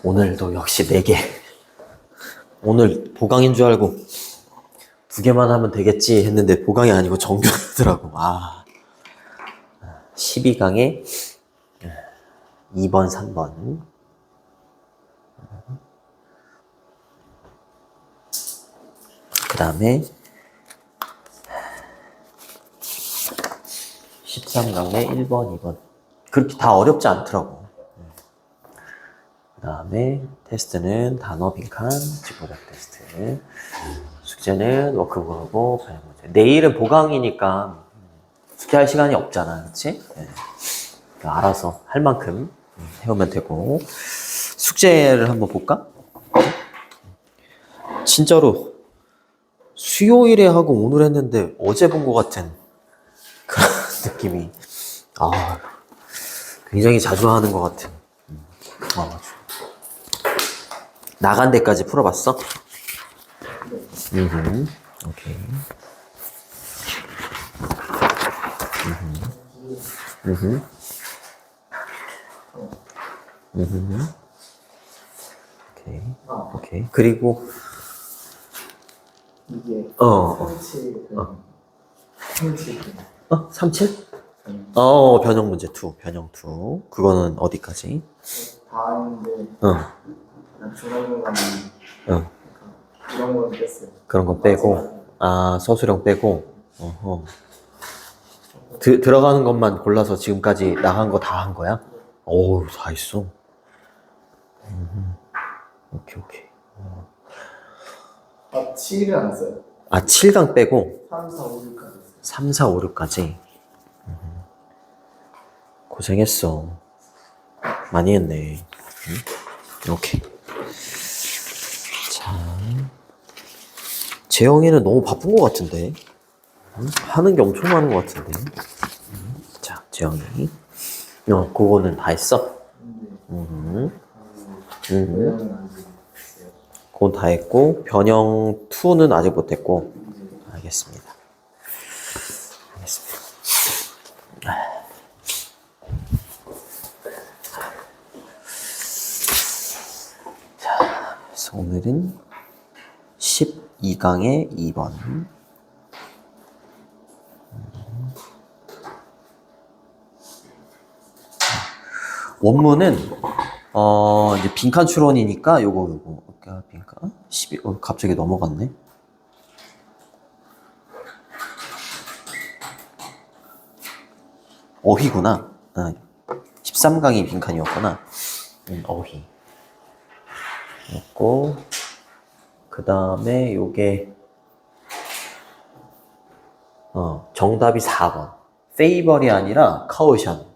오늘도 역시 4개. 오늘 보강인 줄 알고 2개만 하면 되겠지 했는데 보강이 아니고 정규하더라고. 12강에 2번, 3번. 그 다음에 13강에 1번, 2번. 그렇게 다 어렵지 않더라고. 그 다음에 테스트는 단어 빈칸, 직보작 테스트. 숙제는 워크북하고 반영 문제. 내일은 보강이니까 숙제할 시간이 없잖아, 그치? 네. 그러니까 알아서 할 만큼 해오면 되고. 숙제를 한번 볼까? 진짜로 수요일에 하고 오늘 했는데 어제 본 것 같은 그런 느낌이. 굉장히 자주 하는 것 같은. 나간 데까지 풀어봤어? 오케이. 오케이. 오케이. 그리고 이게 37? 변형 문제 2. 변형 2. 그거는 어디까지? 다 했는데 그냥 중간중간에 이런 건 뺐어요. 그런 거 빼고. 서술형 빼고. 들어가는 것만 골라서 지금까지 나간 거 다 한 거야? 어우, 다 했어. 오케이. 7을 안 했어요. 7강 빼고 3, 4, 5, 6까지 했어요. 3, 4, 5, 6까지. 고생했어. 많이 했네. 오케이. 자, 재영이는 너무 바쁜 것 같은데. 하는 게 엄청 많은 것 같은데. 자, 재영이. 그거는 다 했어? 그냥 안 했어요. 그건 다 했고, 변형 2는 아직 못했고. 알겠습니다. 자, 그래서 오늘은 12강의 2번. 원문은 이제 빈칸 추론이니까 요거 빈칸 12 갑자기 넘어갔네. 어휘구나. 13강이 빈칸이었구나. 어휘. 였고, 그 다음에 요게 정답이 4번. 페이벌이 아니라 카우션.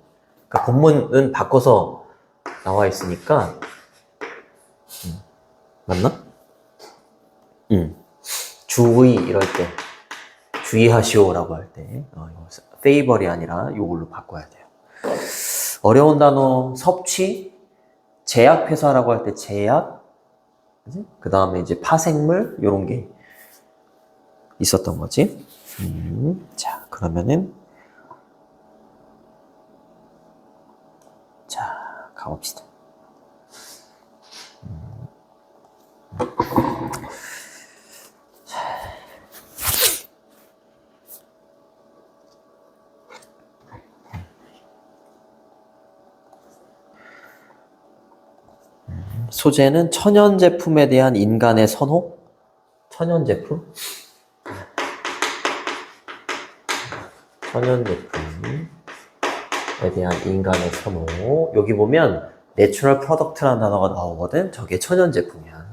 그러니까 본문은 바꿔서 나와 있으니까 맞나? 주의 이럴 때 주의하시오라고 할 때 페이벌이 아니라 요걸로 바꿔야 돼요. 어려운 단어 섭취, 제약회사라고 할 때 제약, 그 다음에 이제 파생물 요런 게 있었던 거지. 자, 그러면은 자, 가봅시다. 소재는 천연 제품에 대한 인간의 선호? 천연 제품? 천연 제품에 대한 인간의 선호. 여기 보면 내추럴 프로덕트라는 단어가 나오거든. 저게 천연 제품이야.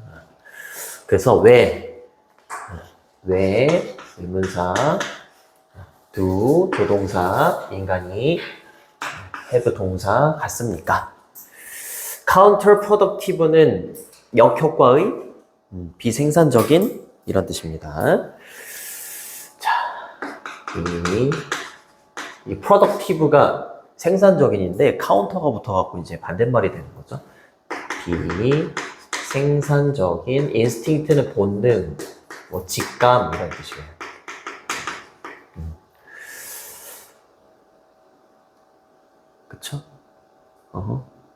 그래서 왜 의문사, do 조동사, 인간이 have 동사 같습니까? counterproductive는 역효과의 비생산적인 이런 뜻입니다. 자, 이 productive가 생산적인인데 카운터가 붙어갖고 이제 반대말이 되는 거죠. 비생산적인 instinct는 본능, 뭐 직감 이런 뜻이에요. 그쵸?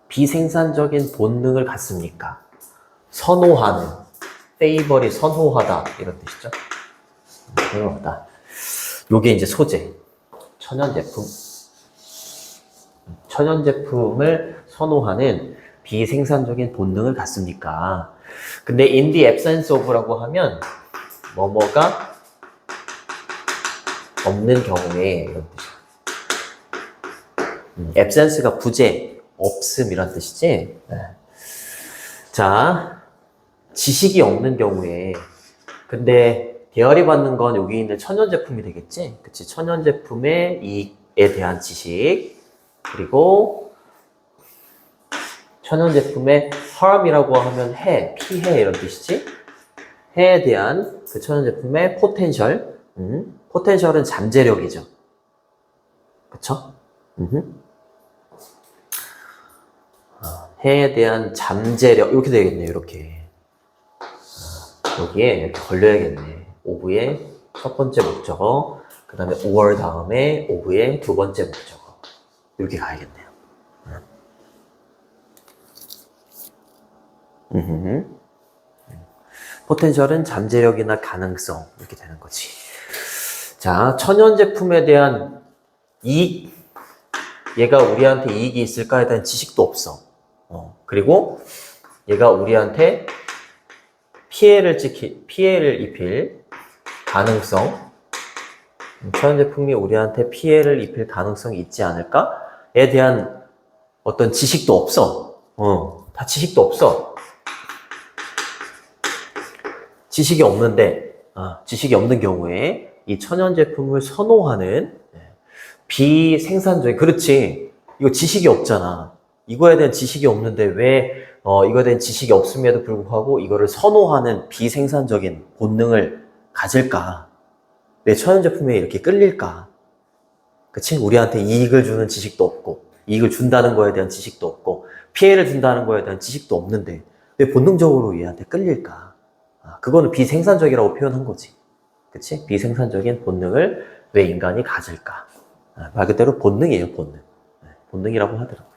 비생산적인 본능을 갖습니까? 선호하는, favor이 선호하다 이런 뜻이죠. 선호하다. 요게 이제 소재, 천연제품. 천연제품을 선호하는 비생산적인 본능을 갖습니까? 근데 in the absence of라고 하면 뭐뭐가 없는 경우에 이런 뜻이야. absence가 부재, 없음 이런 뜻이지. 네. 자, 지식이 없는 경우에 근데 대열이 받는 건 여기 있는 천연제품이 되겠지? 그치? 천연제품의 이익에 대한 지식 그리고 천연제품의 harm이라고 하면 해, 피해 이런 뜻이지? 해에 대한 그 천연제품의 포텐셜 포텐셜은 잠재력이죠. 그쵸? 해에 대한 잠재력 이렇게 되겠네요. 이렇게 여기에 이렇게 걸려야겠네. of의 첫 번째 목적어 그 다음에 or 다음에 of의 두 번째 목적어 이렇게 가야겠네요. 포텐셜은 잠재력이나 가능성 이렇게 되는 거지. 자, 천연제품에 대한 이익 얘가 우리한테 이익이 있을까에 대한 지식도 없어. 그리고 얘가 우리한테 피해를 입힐 가능성 천연제품이 우리한테 피해를 입힐 가능성이 있지 않을까에 대한 어떤 지식도 없어. 다 지식도 없어. 지식이 없는데, 지식이 없는 경우에 이 천연제품을 선호하는 비생산적인, 그렇지. 이거 지식이 없잖아. 이거에 대한 지식이 없는데 왜 이거에 대한 지식이 없음에도 불구하고 이거를 선호하는 비생산적인 본능을 가질까? 왜 천연제품에 이렇게 끌릴까? 그치? 우리한테 이익을 주는 지식도 없고, 이익을 준다는 거에 대한 지식도 없고, 피해를 준다는 거에 대한 지식도 없는데 왜 본능적으로 얘한테 끌릴까? 그거는 비생산적이라고 표현한 거지. 그치? 비생산적인 본능을 왜 인간이 가질까? 말 그대로 본능이에요, 본능. 본능이라고 하더라고요.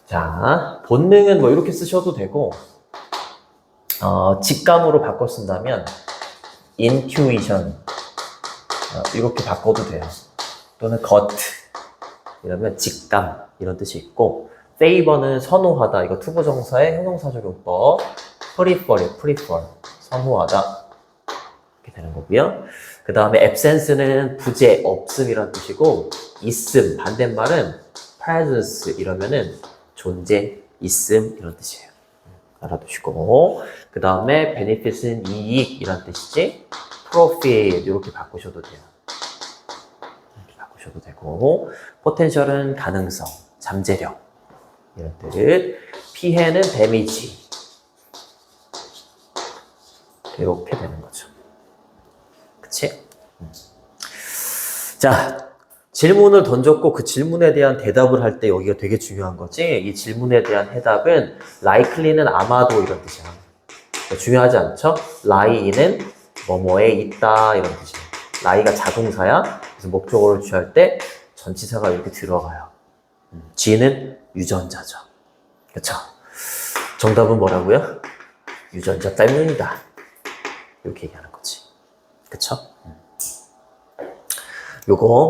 자, 본능은 뭐 이렇게 쓰셔도 되고, 직감으로 바꿔 쓴다면, intuition. 이렇게 바꿔도 돼요. 또는 gut. 이러면 직감. 이런 뜻이 있고, favor는 선호하다. 이거 투부정사의 형용사적용법. prefer. 선호하다. 이렇게 되는 거고요. 그 다음에 absence는 부재, 없음이란 뜻이고, 있음, 반대말은 presence 이러면은 존재, 있음 이런 뜻이에요. 알아두시고 그 다음에 benefit은 이익 이란 뜻이지 profit 이렇게 바꾸셔도 돼요. 이렇게 바꾸셔도 되고 potential은 가능성, 잠재력 이런 뜻 피해는 damage 이렇게 되는 거죠. 그치? 자, 질문을 던졌고 그 질문에 대한 대답을 할 때 여기가 되게 중요한 거지. 이 질문에 대한 해답은 likely는 아마도 이런 뜻이야. 중요하지 않죠? lie는 뭐뭐에 있다 이런 뜻이에요. lie가 자동사야. 그래서 목적어를 취할 때 전치사가 이렇게 들어가요. G는 유전자죠. 그렇죠? 정답은 뭐라고요? 유전자 때문이다. 이렇게 얘기하는 거지. 그렇죠?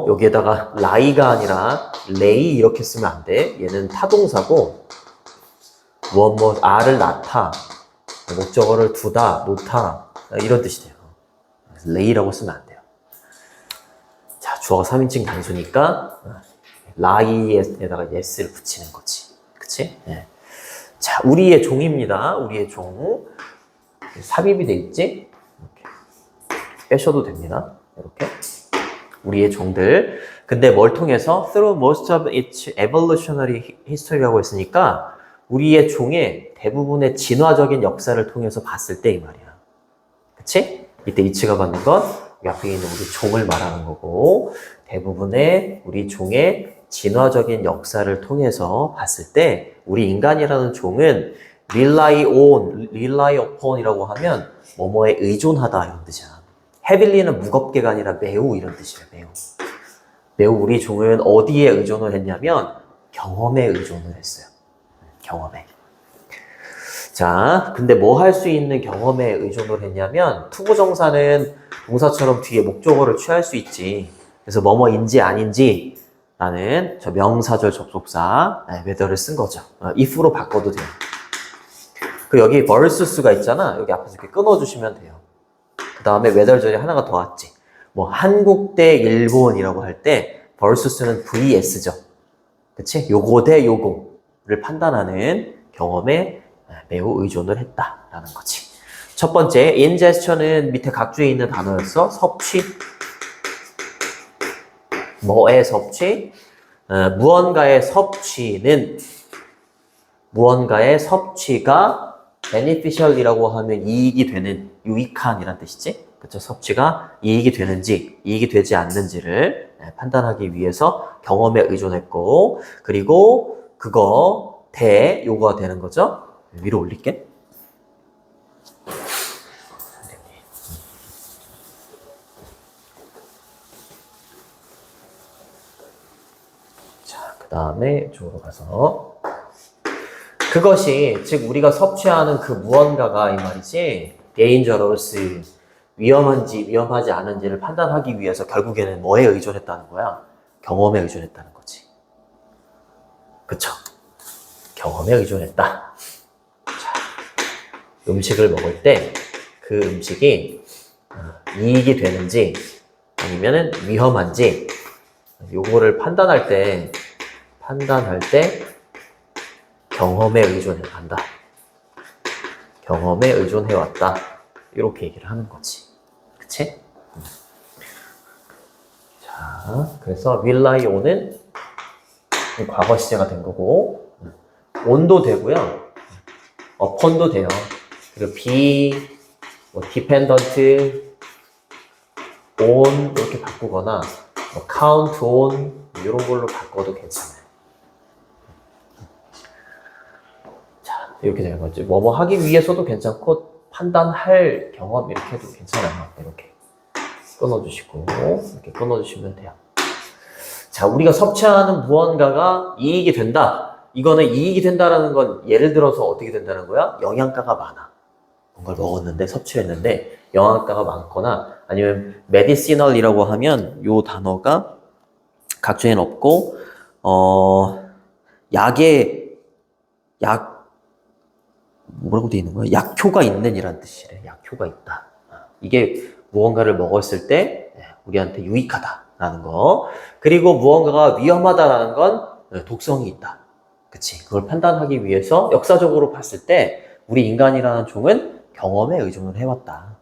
여기에다가 lie가 아니라 lay 이렇게 쓰면 안 돼. 얘는 타동사고 R을 낳다, 목적어를 두다, 놓다 이런 뜻이 돼요. lay라고 쓰면 안 돼요. 자, 주어가 3인칭 단수니까 lie에다가 yes를 붙이는 거지. 그치? 네. 자, 우리의 종입니다. 우리의 종. 삽입이 돼 있지? 이렇게. 빼셔도 됩니다. 이렇게. 우리의 종들. 근데 뭘 통해서? Through most of its evolutionary history라고 했으니까 우리의 종의 대부분의 진화적인 역사를 통해서 봤을 때 이 말이야. 그치? 이때 이치가 받는 건 앞에 있는 우리 종을 말하는 거고 대부분의 우리 종의 진화적인 역사를 통해서 봤을 때 우리 인간이라는 종은 rely on, rely upon 이라고 하면 뭐뭐에 의존하다 이런 뜻이야. heavily는 무겁게가 아니라 매우 이런 뜻이에요. 매우 우리 종은 어디에 의존을 했냐면 경험에 의존을 했어요. 경험에. 자, 근데 뭐 할 수 있는 경험에 의존을 했냐면 투부정사는 동사처럼 뒤에 목적어를 취할 수 있지. 그래서 뭐뭐인지 아닌지 라는 저 명사절 접속사 whether를 쓴 거죠. if로 바꿔도 돼요. 그 여기 versus가 있잖아. 여기 앞에서 이렇게 끊어주시면 돼요. 그 다음에 whether절이 하나가 더 왔지. 뭐 한국 대 일본이라고 할 때 versus는 vs죠. 그치? 요거 대 요거를 판단하는 경험에 매우 의존을 했다라는 거지. 첫 번째, ingesture는 밑에 각주에 있는 단어였어. 섭취. 뭐의 섭취? 무언가의 섭취가 beneficial이라고 하면 이익이 되는, 유익한이란 뜻이지. 그쵸? 섭취가 이익이 되는지, 이익이 되지 않는지를 판단하기 위해서 경험에 의존했고, 그리고 그거 요거가 되는 거죠. 위로 올릴게. 자, 그 다음에 이쪽으로 가서 그것이 즉 우리가 섭취하는 그 무언가가 이 말이지 dangerous 위험한지 위험하지 않은지를 판단하기 위해서 결국에는 뭐에 의존했다는 거야? 경험에 의존했다는 거지. 그쵸? 경험에 의존했다. 자, 음식을 먹을 때 그 음식이 이익이 되는지 아니면은 위험한지 요거를 판단할 때 경험에 의존한다. 경험에 의존해왔다. 이렇게 얘기를 하는 거지. 그치? 자, 그래서 rely on은 과거 시제가 된 거고, on도 되고요. upon도 돼요. 그리고 be, 뭐 dependent, on 이렇게 바꾸거나 뭐 count on 이런 걸로 바꿔도 괜찮아요. 자, 이렇게 되는 거지. 뭐뭐 하기 위해서도 괜찮고 판단할 경험 이렇게 해도 괜찮아요. 이렇게 끊어주시고 이렇게 끊어주시면 돼요. 자, 우리가 섭취하는 무언가가 이익이 된다. 이거는 이익이 된다라는 건 예를 들어서 어떻게 된다는 거야? 영양가가 많아. 뭔가를 먹었는데 섭취를 했는데 영양가가 많거나 아니면 medicinal이라고 하면 요 단어가 각주에는 없고 뭐라고 돼 있는 거야? 약효가 있는 이란 뜻이래. 약효가 있다. 이게 무언가를 먹었을 때 우리한테 유익하다라는 거. 그리고 무언가가 위험하다라는 건 독성이 있다. 그치? 그걸 판단하기 위해서 역사적으로 봤을 때 우리 인간이라는 종은 경험에 의존을 해왔다.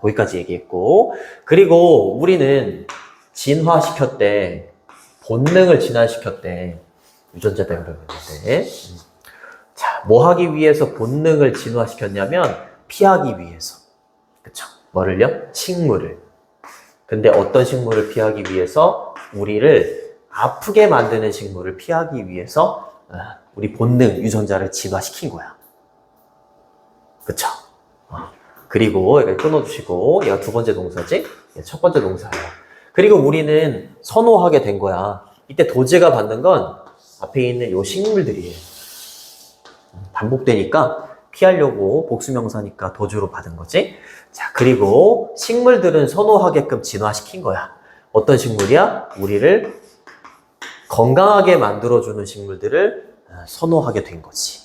거기까지 얘기했고, 그리고 우리는 진화시켰대. 본능을 진화시켰대. 유전자 때문에 그랬는데. 자, 뭐 하기 위해서 본능을 진화시켰냐면 피하기 위해서. 그쵸? 뭐를요? 식물을. 근데 어떤 식물을 피하기 위해서? 우리를 아프게 만드는 식물을 피하기 위해서 우리 본능, 유전자를 진화시킨 거야. 그쵸? 그리고 여기 끊어주시고 얘가 두 번째 동사지? 첫 번째 동사예요. 그리고 우리는 선호하게 된 거야. 이때 도제가 받는 건 앞에 있는 요 식물들이에요. 반복되니까 피하려고 복수명사니까 도주로 받은 거지. 자, 그리고 식물들은 선호하게끔 진화시킨 거야. 어떤 식물이야? 우리를 건강하게 만들어주는 식물들을 선호하게 된 거지.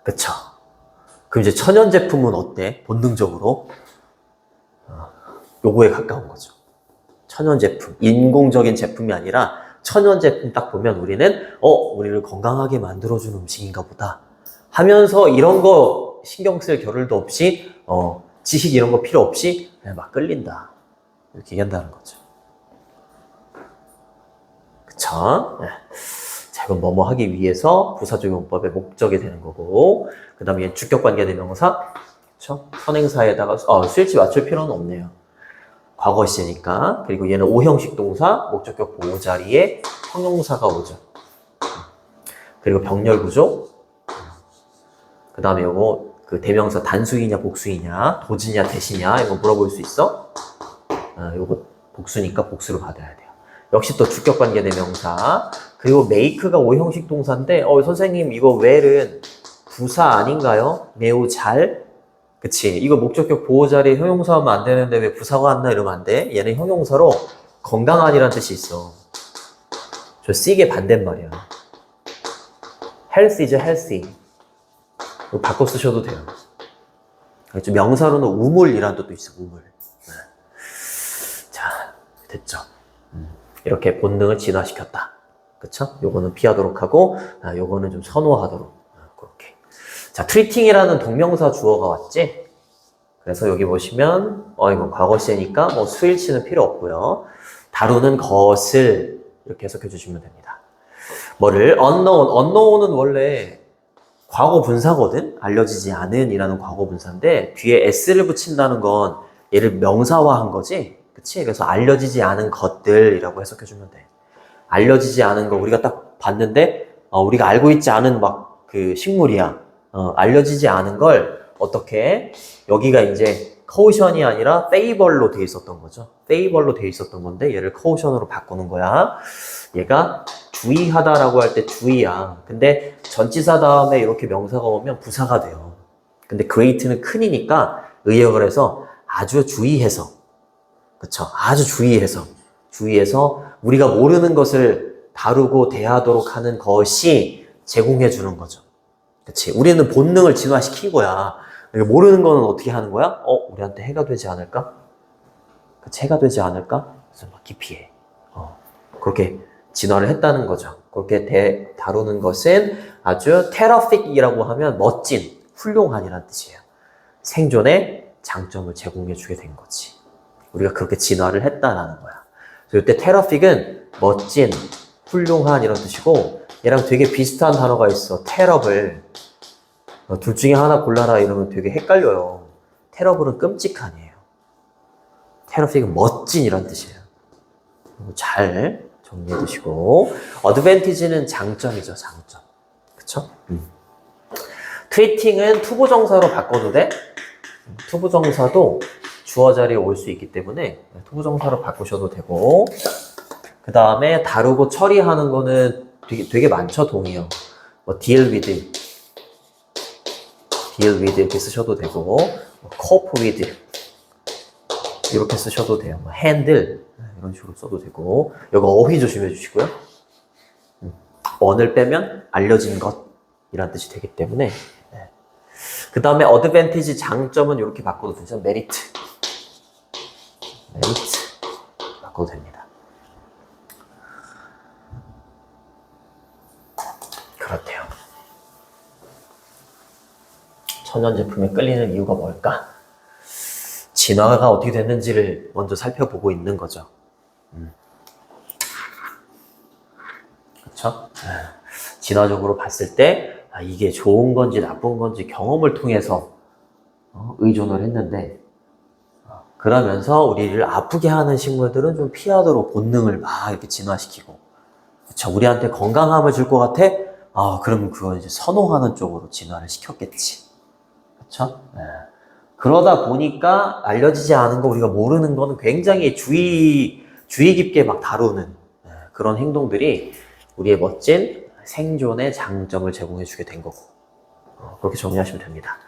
그쵸? 그럼 이제 천연 제품은 어때? 본능적으로 요거에 가까운 거죠. 천연 제품, 인공적인 제품이 아니라 천연 제품 딱 보면 우리는 우리를 건강하게 만들어주는 음식인가 보다 하면서 이런 거 신경 쓸 겨를도 없이 지식 이런 거 필요 없이 그냥 막 끌린다. 이렇게 얘기한다는 거죠. 그쵸? 자, 이건 뭐뭐 하기 위해서 부사적용법의 목적이 되는 거고, 그 다음에 주격관계대명사, 그쵸? 선행사에다가 스위치 맞출 필요는 없네요. 과거 시제니까. 그리고 얘는 오형식 동사, 목적격 보호 자리에 형용사가 오죠. 그리고 병렬 구조. 그 다음에 요거 그 대명사 단수이냐 복수이냐, 도지냐 대시냐 이거 물어볼 수 있어. 요거 복수니까 복수로 받아야 돼요. 역시 또 주격관계 대명사. 그리고 make가 오형식 동사인데, 선생님, 이거 well은 부사 아닌가요? 매우 잘? 그치. 이거 목적격 보호자리 형용사 하면 안 되는데 왜 부사가 안 나? 이러면 안 돼. 얘는 형용사로 건강한이라는 뜻이 있어. 저 sick의 반대말이야. healthy죠, healthy. 이거 바꿔 쓰셔도 돼요. 그렇죠. 명사로는 우물이라는 뜻도 있어, 우물. 네. 자, 됐죠. 이렇게 본능을 진화시켰다. 그쵸? 요거는 피하도록 하고, 요거는 좀 선호하도록. 그렇게. 자, treating이라는 동명사 주어가 왔지? 그래서 여기 보시면, 이거 과거시니까 뭐 수일치는 필요 없고요. 다루는 것을 이렇게 해석해 주시면 됩니다. 뭐를? unknown은 원래 과거 분사거든? 알려지지 않은 이라는 과거 분사인데, 뒤에 s를 붙인다는 건 얘를 명사화한 거지? 그치? 그래서 알려지지 않은 것들이라고 해석해 주면 돼. 알려지지 않은 거 우리가 딱 봤는데 우리가 알고 있지 않은 막 그 식물이야. 알려지지 않은 걸 어떻게 여기가 이제 caution이 아니라 favour로 돼 있었던 거죠. favour로 돼 있었던 건데 얘를 caution으로 바꾸는 거야. 얘가 주의하다라고 할 때 주의야. 근데 전치사 다음에 이렇게 명사가 오면 부사가 돼요. 근데 great는 큰이니까 의역을 해서 아주 주의해서, 그쵸? 아주 주의해서 우리가 모르는 것을 다루고 대하도록 하는 것이 제공해 주는 거죠. 그치? 우리는 본능을 진화시킨 거야. 모르는 거는 어떻게 하는 거야? 우리한테 해가 되지 않을까? 그치? 해가 되지 않을까? 그래서 막 기피해. 그렇게 진화를 했다는 거죠. 그렇게 다루는 것은 아주 terrific이라고 하면 멋진, 훌륭한이라는 뜻이에요. 생존의 장점을 제공해 주게 된 거지. 우리가 그렇게 진화를 했다라는 거야. 그래서 이때 terrific은 멋진, 훌륭한 이런 뜻이고 얘랑 되게 비슷한 단어가 있어. terrible. 둘 중에 하나 골라라 이러면 되게 헷갈려요. terrible은 끔찍한이에요. terrific은 멋진 이런 뜻이에요. 잘 정리해 두시고 advantage는 장점이죠. 장점. 그쵸? treating은 투부정사로 바꿔도 돼? 투부정사도 주어 자리에 올 수 있기 때문에 투부정사로 바꾸셔도 되고 그 다음에 다루고 처리하는 거는 되게 많죠. 동의어. 뭐 deal with 이렇게 쓰셔도 되고 cope with 이렇게 쓰셔도 돼요. 뭐 handle 이런 식으로 써도 되고 여기 어휘 조심해 주시고요. on을 빼면 알려진 것이란 뜻이 되기 때문에 그 다음에 advantage 장점은 이렇게 바꿔도 되죠. merit 바꿔도 됩니다. 그렇대요. 천연 제품에 끌리는 이유가 뭘까? 진화가 어떻게 됐는지를 먼저 살펴보고 있는 거죠. 그렇죠? 진화적으로 봤을 때 이게 좋은 건지 나쁜 건지 경험을 통해서 의존을 했는데 그러면서 우리를 아프게 하는 식물들은 좀 피하도록 본능을 막 이렇게 진화시키고 그쵸? 우리한테 건강함을 줄 것 같아? 그럼 그건 이제 선호하는 쪽으로 진화를 시켰겠지. 그쵸? 그러다 보니까 알려지지 않은 거 우리가 모르는 거는 굉장히 주의 깊게 막 다루는 그런 행동들이 우리의 멋진 생존의 장점을 제공해 주게 된 거고 그렇게 정리하시면 됩니다.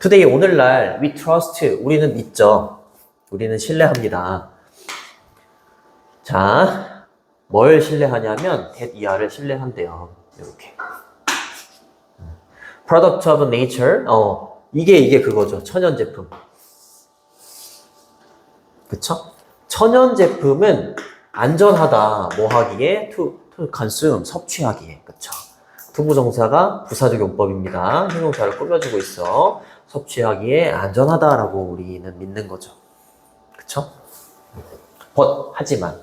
Today, 오늘날 we trust, 우리는 믿죠. 우리는 신뢰합니다. 자, 뭘 신뢰하냐면 that ER을 신뢰한대요. 이렇게. Product of nature, 이게 그거죠. 천연 제품. 그쵸? 천연 제품은 안전하다. 뭐 하기에? to consume, 섭취하기에. 그쵸? 투부정사가 부사적 용법입니다. 형용사를 꾸며주고 있어. 섭취하기에 안전하다라고 우리는 믿는 거죠. 그쵸? 하지만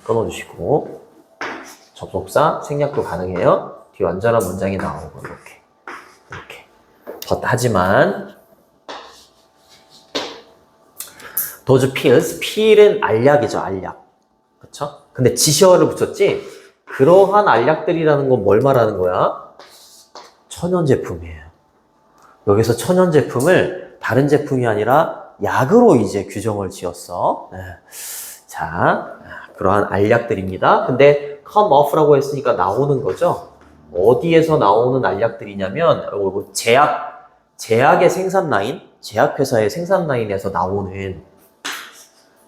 끊어주시고 접속사 생략도 가능해요. 뒤 완전한 문장이 나오고 이렇게 하지만 those pills, 필은 알약이죠. 알약. 그쵸? 근데 지시어를 붙였지 그러한 알약들이라는 건 뭘 말하는 거야? 천연 제품이에요. 여기서 천연 제품을 다른 제품이 아니라 약으로 이제 규정을 지었어. 자, 그러한 알약들입니다. 근데 come off라고 했으니까 나오는 거죠. 어디에서 나오는 알약들이냐면 제약의 생산 라인, 제약회사의 생산 라인에서 나오는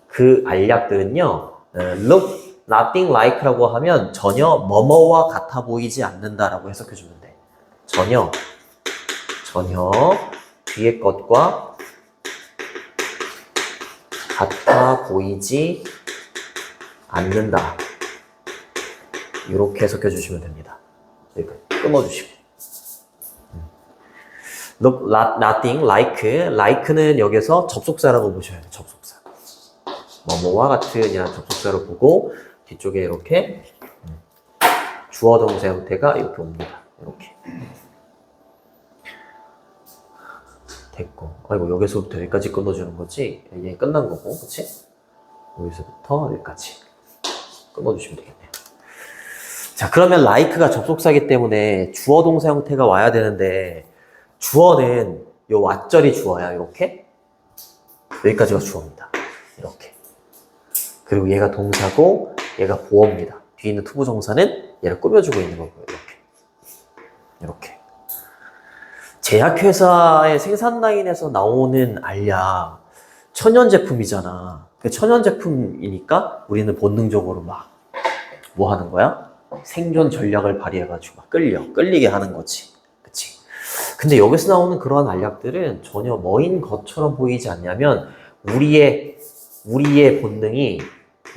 그 알약들은요. look nothing like라고 하면 전혀 뭐뭐와 같아 보이지 않는다라고 해석해 주면 돼. 전혀 뒤에 것과 같아 보이지 않는다. 이렇게 해석해 주시면 됩니다. 이렇게 끊어주시고. Look nothing like는 여기서 접속사라고 보셔야 돼요. 접속사. 뭐뭐와 같은이라는 접속사로 보고 뒤쪽에 이렇게 주어 동사 형태가 이렇게 옵니다. 이렇게. 됐고. 아이고, 여기서부터 여기까지 끊어주는 거지. 이게 끝난 거고, 그치? 여기서부터 여기까지 끊어주시면 되겠네요. 자, 그러면 like가 접속사이기 때문에 주어 동사 형태가 와야 되는데, 주어는 요 왓절이 주어야, 이렇게. 여기까지가 주어입니다. 이렇게. 그리고 얘가 동사고, 얘가 보어입니다. 뒤에 있는 투부정사는 얘를 꾸며주고 있는 거고요, 이렇게. 제약회사의 생산 라인에서 나오는 알약, 천연 제품이잖아. 천연 제품이니까 우리는 본능적으로 막 뭐 하는 거야? 생존 전략을 발휘해가지고 막 끌리게 하는 거지. 그치? 근데 여기서 나오는 그러한 알약들은 전혀 뭐인 것처럼 보이지 않냐면 우리의 본능이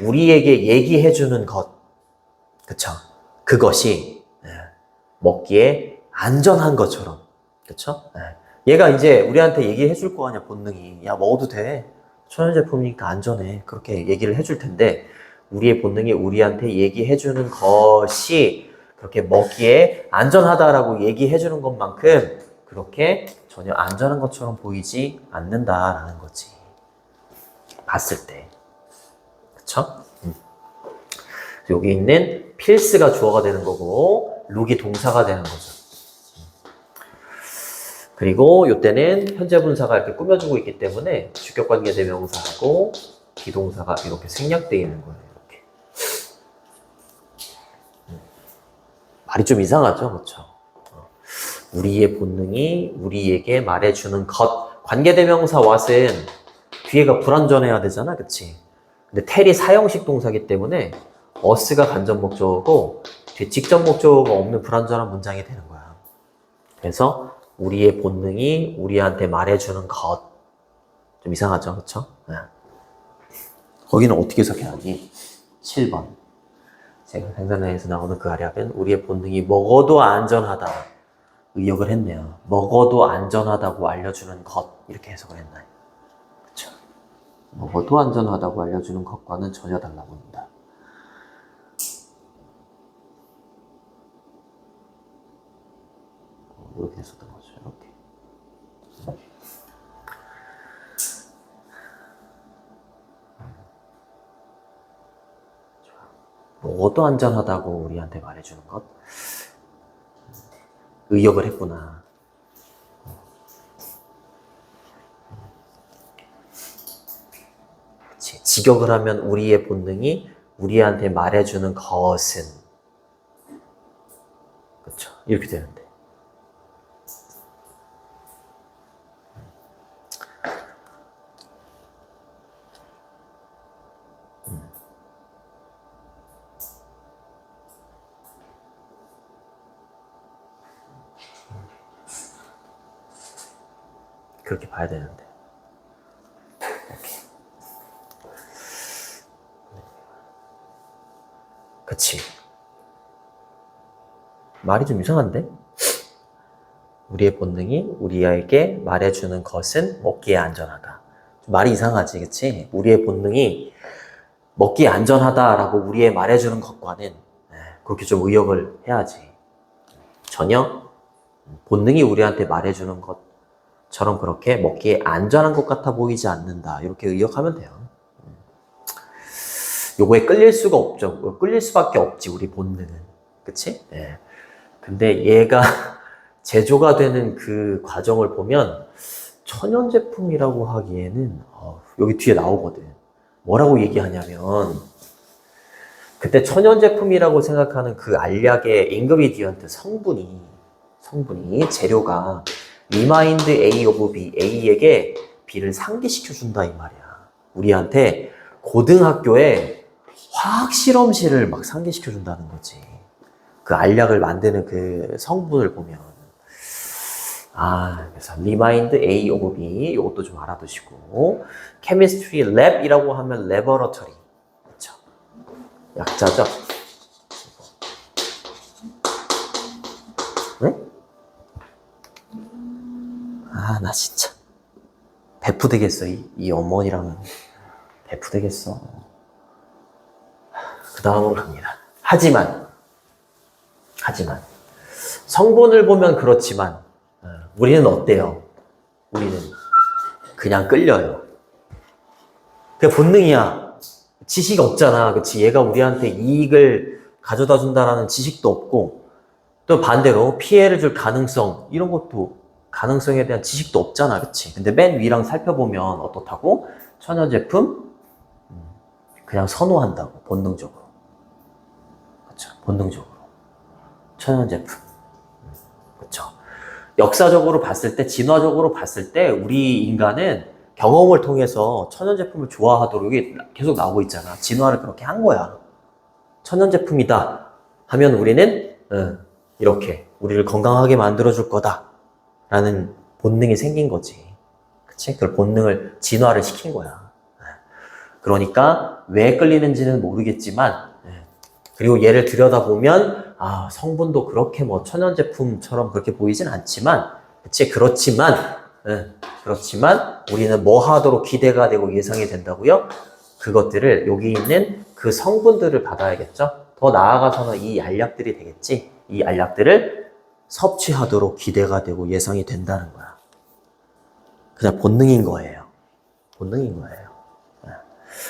우리에게 얘기해주는 것. 그쵸? 그것이 먹기에 안전한 것처럼. 그쵸? 얘가 이제 우리한테 얘기해 줄 거 아니야, 본능이. 야, 먹어도 돼. 천연제품이니까 안전해. 그렇게 얘기를 해줄 텐데, 우리의 본능이 우리한테 얘기해 주는 것이 그렇게 먹기에 안전하다라고 얘기해 주는 것만큼 그렇게 전혀 안전한 것처럼 보이지 않는다라는 거지. 봤을 때. 그쵸? 여기 있는 필스가 주어가 되는 거고, 룩이 동사가 되는 거죠. 그리고 이때는 현재 분사가 이렇게 꾸며주고 있기 때문에 주격관계 대명사하고 비동사가 이렇게 생략되어 있는 거예요. 이렇게. 말이 좀 이상하죠, 그렇죠? 우리의 본능이 우리에게 말해주는 것. 관계 대명사 what은 뒤에가 불완전해야 되잖아, 그렇지? 근데 텔이 사형식 동사기 때문에 us가 간접 목적어고 뒤에 직접 목적어가 없는 불완전한 문장이 되는 거야. 그래서 우리의 본능이 우리한테 말해주는 것. 좀 이상하죠, 그쵸? 네. 거기는 어떻게 해석해야지? 7번. 제가 생산라인에서 나오는 그 알약은 우리의 본능이 먹어도 안전하다. 의역을 했네요. 먹어도 안전하다고 알려주는 것. 이렇게 해석을 했나요? 그쵸? 먹어도 안전하다고 알려주는 것과는 전혀 달라 보인다. 이렇게 했었던 거죠. 이렇게. 먹어도 안전하다고 우리한테 말해주는 것. 의역을 했구나. 그치. 직역을 하면 우리의 본능이 우리한테 말해주는 것은. 그쵸. 이렇게 되는데. 그렇게 봐야 되는데. 이렇게. 그치. 말이 좀 이상한데? 우리의 본능이 우리에게 말해주는 것은 먹기에 안전하다. 말이 이상하지, 그치? 우리의 본능이 먹기에 안전하다라고 우리의 말해주는 것과는 그렇게 좀 의역을 해야지. 전혀 본능이 우리한테 말해주는 것처럼 그렇게 먹기에 안전한 것 같아 보이지 않는다. 이렇게 의역하면 돼요. 요거에 끌릴 수가 없죠. 끌릴 수밖에 없지, 우리 본능은. 그치? 예. 근데 얘가 제조가 되는 그 과정을 보면 천연제품이라고 하기에는 여기 뒤에 나오거든. 뭐라고 얘기하냐면 그때 천연제품이라고 생각하는 그 알약의 인그리디언트 성분이 재료가 리마인드 A 오브 B, A에게 B를 상기시켜 준다 이 말이야. 우리한테 고등학교에 화학 실험실을 막 상기시켜 준다는 거지. 그 알약을 만드는 그 성분을 보면. 그래서 리마인드 A 오브 B 이것도 좀 알아두시고, 케미스트리 랩이라고 하면 레버러터리, 그렇죠? 약자죠. 응? 나 진짜 배프 되겠어. 이 어머니랑은 배프 되겠어. 그 다음으로 갑니다. 하지만 성분을 보면 그렇지만 우리는 어때요? 우리는 그냥 끌려요. 그게 본능이야. 지식 없잖아. 그치? 얘가 우리한테 이익을 가져다 준다라는 지식도 없고, 또 반대로 피해를 줄 가능성, 이런 것도 가능성에 대한 지식도 없잖아. 그치? 근데 맨 위랑 살펴보면 어떻다고? 천연제품? 그냥 선호한다고. 본능적으로. 그쵸? 본능적으로. 천연제품. 그쵸? 역사적으로 봤을 때, 진화적으로 봤을 때 우리 인간은 경험을 통해서 천연제품을 좋아하도록 이게 계속 나오고 있잖아. 진화를 그렇게 한 거야. 천연제품이다 하면 우리는 이렇게 우리를 건강하게 만들어줄 거다 라는 본능이 생긴 거지. 그치? 그 본능을 진화를 시킨 거야. 그러니까 왜 끌리는지는 모르겠지만, 그리고 얘를 들여다보면 성분도 그렇게 뭐 천연제품처럼 그렇게 보이진 않지만, 그치? 그렇지만 우리는 뭐 하도록 기대가 되고 예상이 된다고요? 그것들을, 여기 있는 그 성분들을 받아야겠죠? 더 나아가서는 이 알약들이 되겠지? 이 알약들을 섭취하도록 기대가 되고 예상이 된다는 거야. 그냥 본능인 거예요. 본능인 거예요.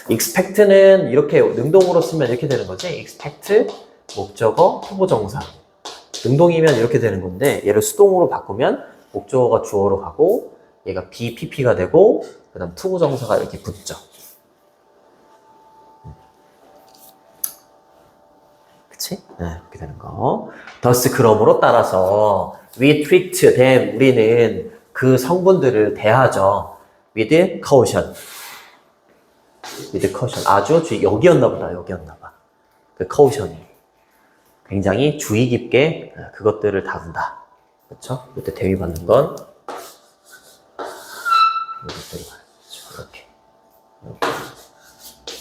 expect는 이렇게 능동으로 쓰면 이렇게 되는 거지. expect, 목적어, 투부정사. 능동이면 이렇게 되는 건데, 얘를 수동으로 바꾸면 목적어가 주어로 가고, 얘가 BPP가 되고, 그 다음 투부정사가 이렇게 붙죠. 그치? 이렇게 되는 거. thus, 그러므로 따라서 we treat them, 우리는 그 성분들을 대하죠. with caution. with caution. 아주 여기였나 보다. 그 caution이. 굉장히 주의 깊게 그것들을 다룬다. 그렇죠? 이때 대위받는 건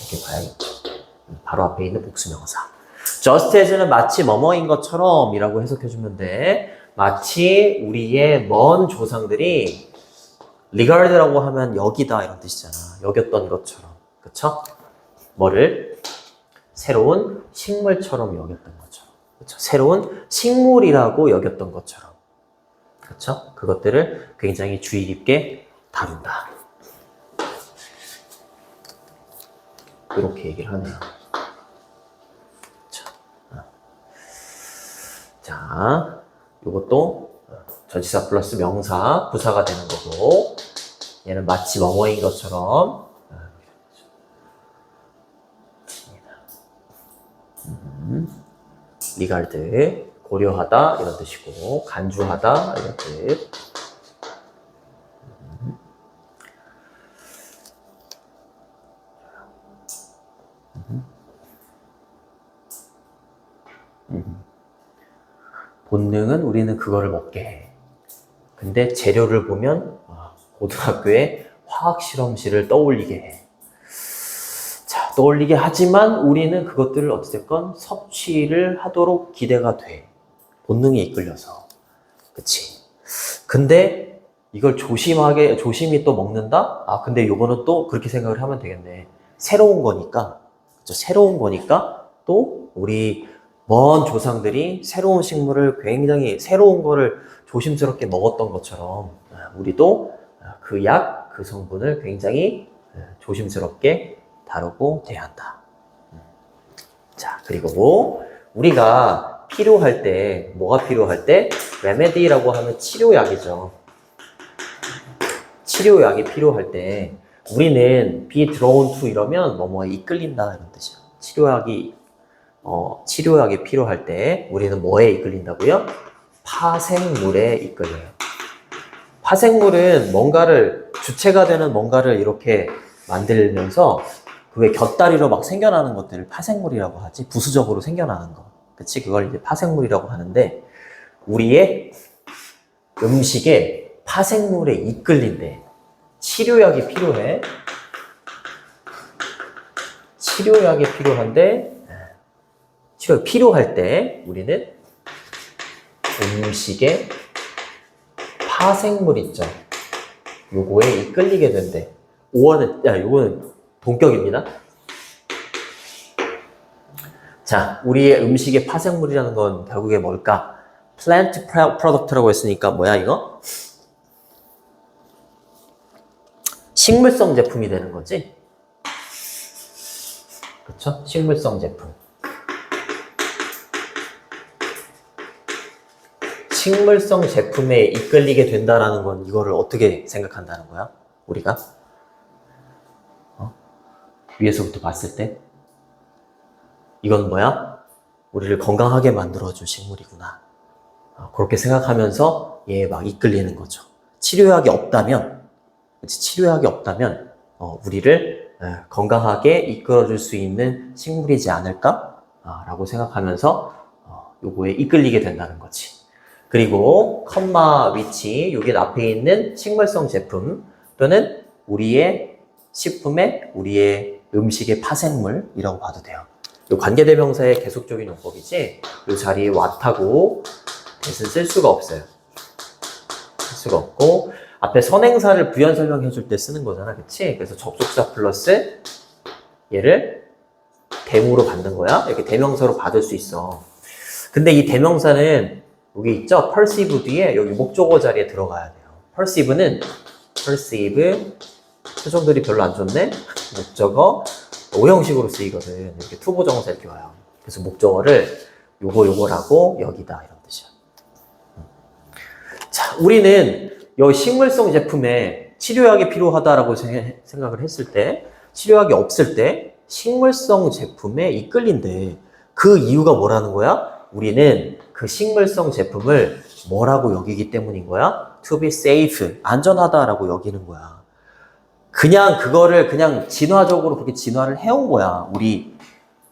이렇게 봐야겠죠. 바로 앞에 있는 복수명사. just as는 마치 뭐뭐인 것처럼 이라고 해석해주면 돼. 마치 우리의 먼 조상들이 regard라고 하면 여기다 이런 뜻이잖아. 여겼던 것처럼. 그쵸? 뭐를? 새로운 식물처럼 여겼던 것처럼. 그쵸? 새로운 식물이라고 여겼던 것처럼. 그쵸? 그것들을 굉장히 주의 깊게 다룬다. 이렇게 얘기를 하네요. 자, 이것도 전치사 플러스 명사, 부사가 되는 거고, 얘는 마치 뭐뭐인 것처럼, 리갈드, 고려하다 이런 뜻이고, 간주하다 이런 뜻. 본능은 우리는 그거를 먹게 해. 근데 재료를 보면 고등학교에 화학실험실을 떠올리게 해. 자, 떠올리게 하지만 우리는 그것들을 어찌됐건 섭취를 하도록 기대가 돼. 본능에 이끌려서. 그치? 근데 이걸 조심히 또 먹는다? 근데 요거는 또 그렇게 생각을 하면 되겠네. 새로운 거니까. 그쵸? 새로운 거니까 또 우리 먼 조상들이 새로운 식물을 굉장히 새로운 거를 조심스럽게 먹었던 것처럼 우리도 그 약, 그 성분을 굉장히 조심스럽게 다루고 대한다. 자, 그리고 우리가 필요할 때, 뭐가 필요할 때? 레메디라고 하면 치료약이죠. 치료약이 필요할 때 우리는 be drawn to 이러면 뭐뭐에 이끌린다 이런 뜻이야. 치료약이 필요할 때 우리는 뭐에 이끌린다고요? 파생물에 이끌려요. 파생물은 뭔가를 주체가 되는 뭔가를 이렇게 만들면서 그 왜 곁다리로 막 생겨나는 것들을 파생물이라고 하지. 부수적으로 생겨나는 거. 그치? 그걸 이제 파생물이라고 하는데 우리의 음식에 파생물에 이끌린대. 치료약이 필요해. 치료약이 필요한데 치료약이 필요할 때 우리는 음식에 파생물 있죠. 요거에 이끌리게 된대. 요거는 동격입니다. 자, 우리의 음식에 파생물이라는 건 결국에 뭘까? 플랜트 프로덕트라고 했으니까 뭐야 이거? 식물성 제품이 되는 거지? 그쵸? 식물성 제품. 식물성 제품에 이끌리게 된다라는 건 이거를 어떻게 생각한다는 거야? 우리가? 위에서부터 봤을 때 이건 뭐야? 우리를 건강하게 만들어줄 식물이구나. 그렇게 생각하면서 얘에 막 이끌리는 거죠. 치료약이 없다면 우리를 건강하게 이끌어줄 수 있는 식물이지 않을까? 라고 생각하면서 요거에 이끌리게 된다는 거지. 그리고 컴마 위치 여기 앞에 있는 식물성 제품 또는 우리의 식품에 우리의 음식의 파생물이라고 봐도 돼요. 이 관계대명사의 계속적인 용법이지 이 자리에 what하고 that은 쓸 수가 없어요. 쓸 수가 없고 앞에 선행사를 부연 설명해 줄 때 쓰는 거잖아. 그치? 그래서 접속사 플러스 얘를 대무로 받는 거야. 이렇게 대명사로 받을 수 있어. 근데 이 대명사는 여기 있죠? perceive 뒤에 여기 목적어 자리에 들어가야 돼요. perceive 표정들이 별로 안 좋네? 목적어 오형식으로 쓰이거든. 이렇게 투보정사 이렇게 와요. 그래서 목적어를 요거라고 여기다 이런 뜻이야. 자, 우리는 이 식물성 제품에 치료약이 필요하다라고 생각을 했을 때 치료약이 없을 때 식물성 제품에 이끌린대. 그 이유가 뭐라는 거야? 우리는 그 식물성 제품을 뭐라고 여기기 때문인 거야? To be safe, 안전하다라고 여기는 거야. 그냥 그거를 그냥 진화적으로 그렇게 진화를 해온 거야. 우리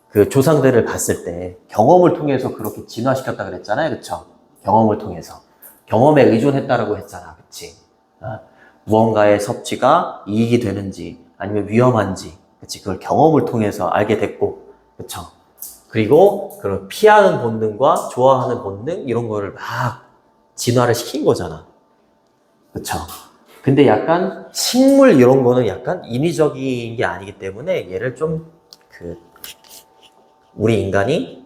그 조상들을 봤을 때 경험을 통해서 그렇게 진화시켰다 그랬잖아요. 그쵸? 경험을 통해서. 경험에 의존했다라고 했잖아. 그치? 무언가의 섭취가 이익이 되는지 아니면 위험한지 그치? 그걸 경험을 통해서 알게 됐고 그쵸? 그리고 그런 피하는 본능과 좋아하는 본능 이런 거를 막 진화를 시킨 거잖아. 그쵸? 근데 약간 식물 이런 거는 약간 인위적인 게 아니기 때문에 얘를 좀 우리 인간이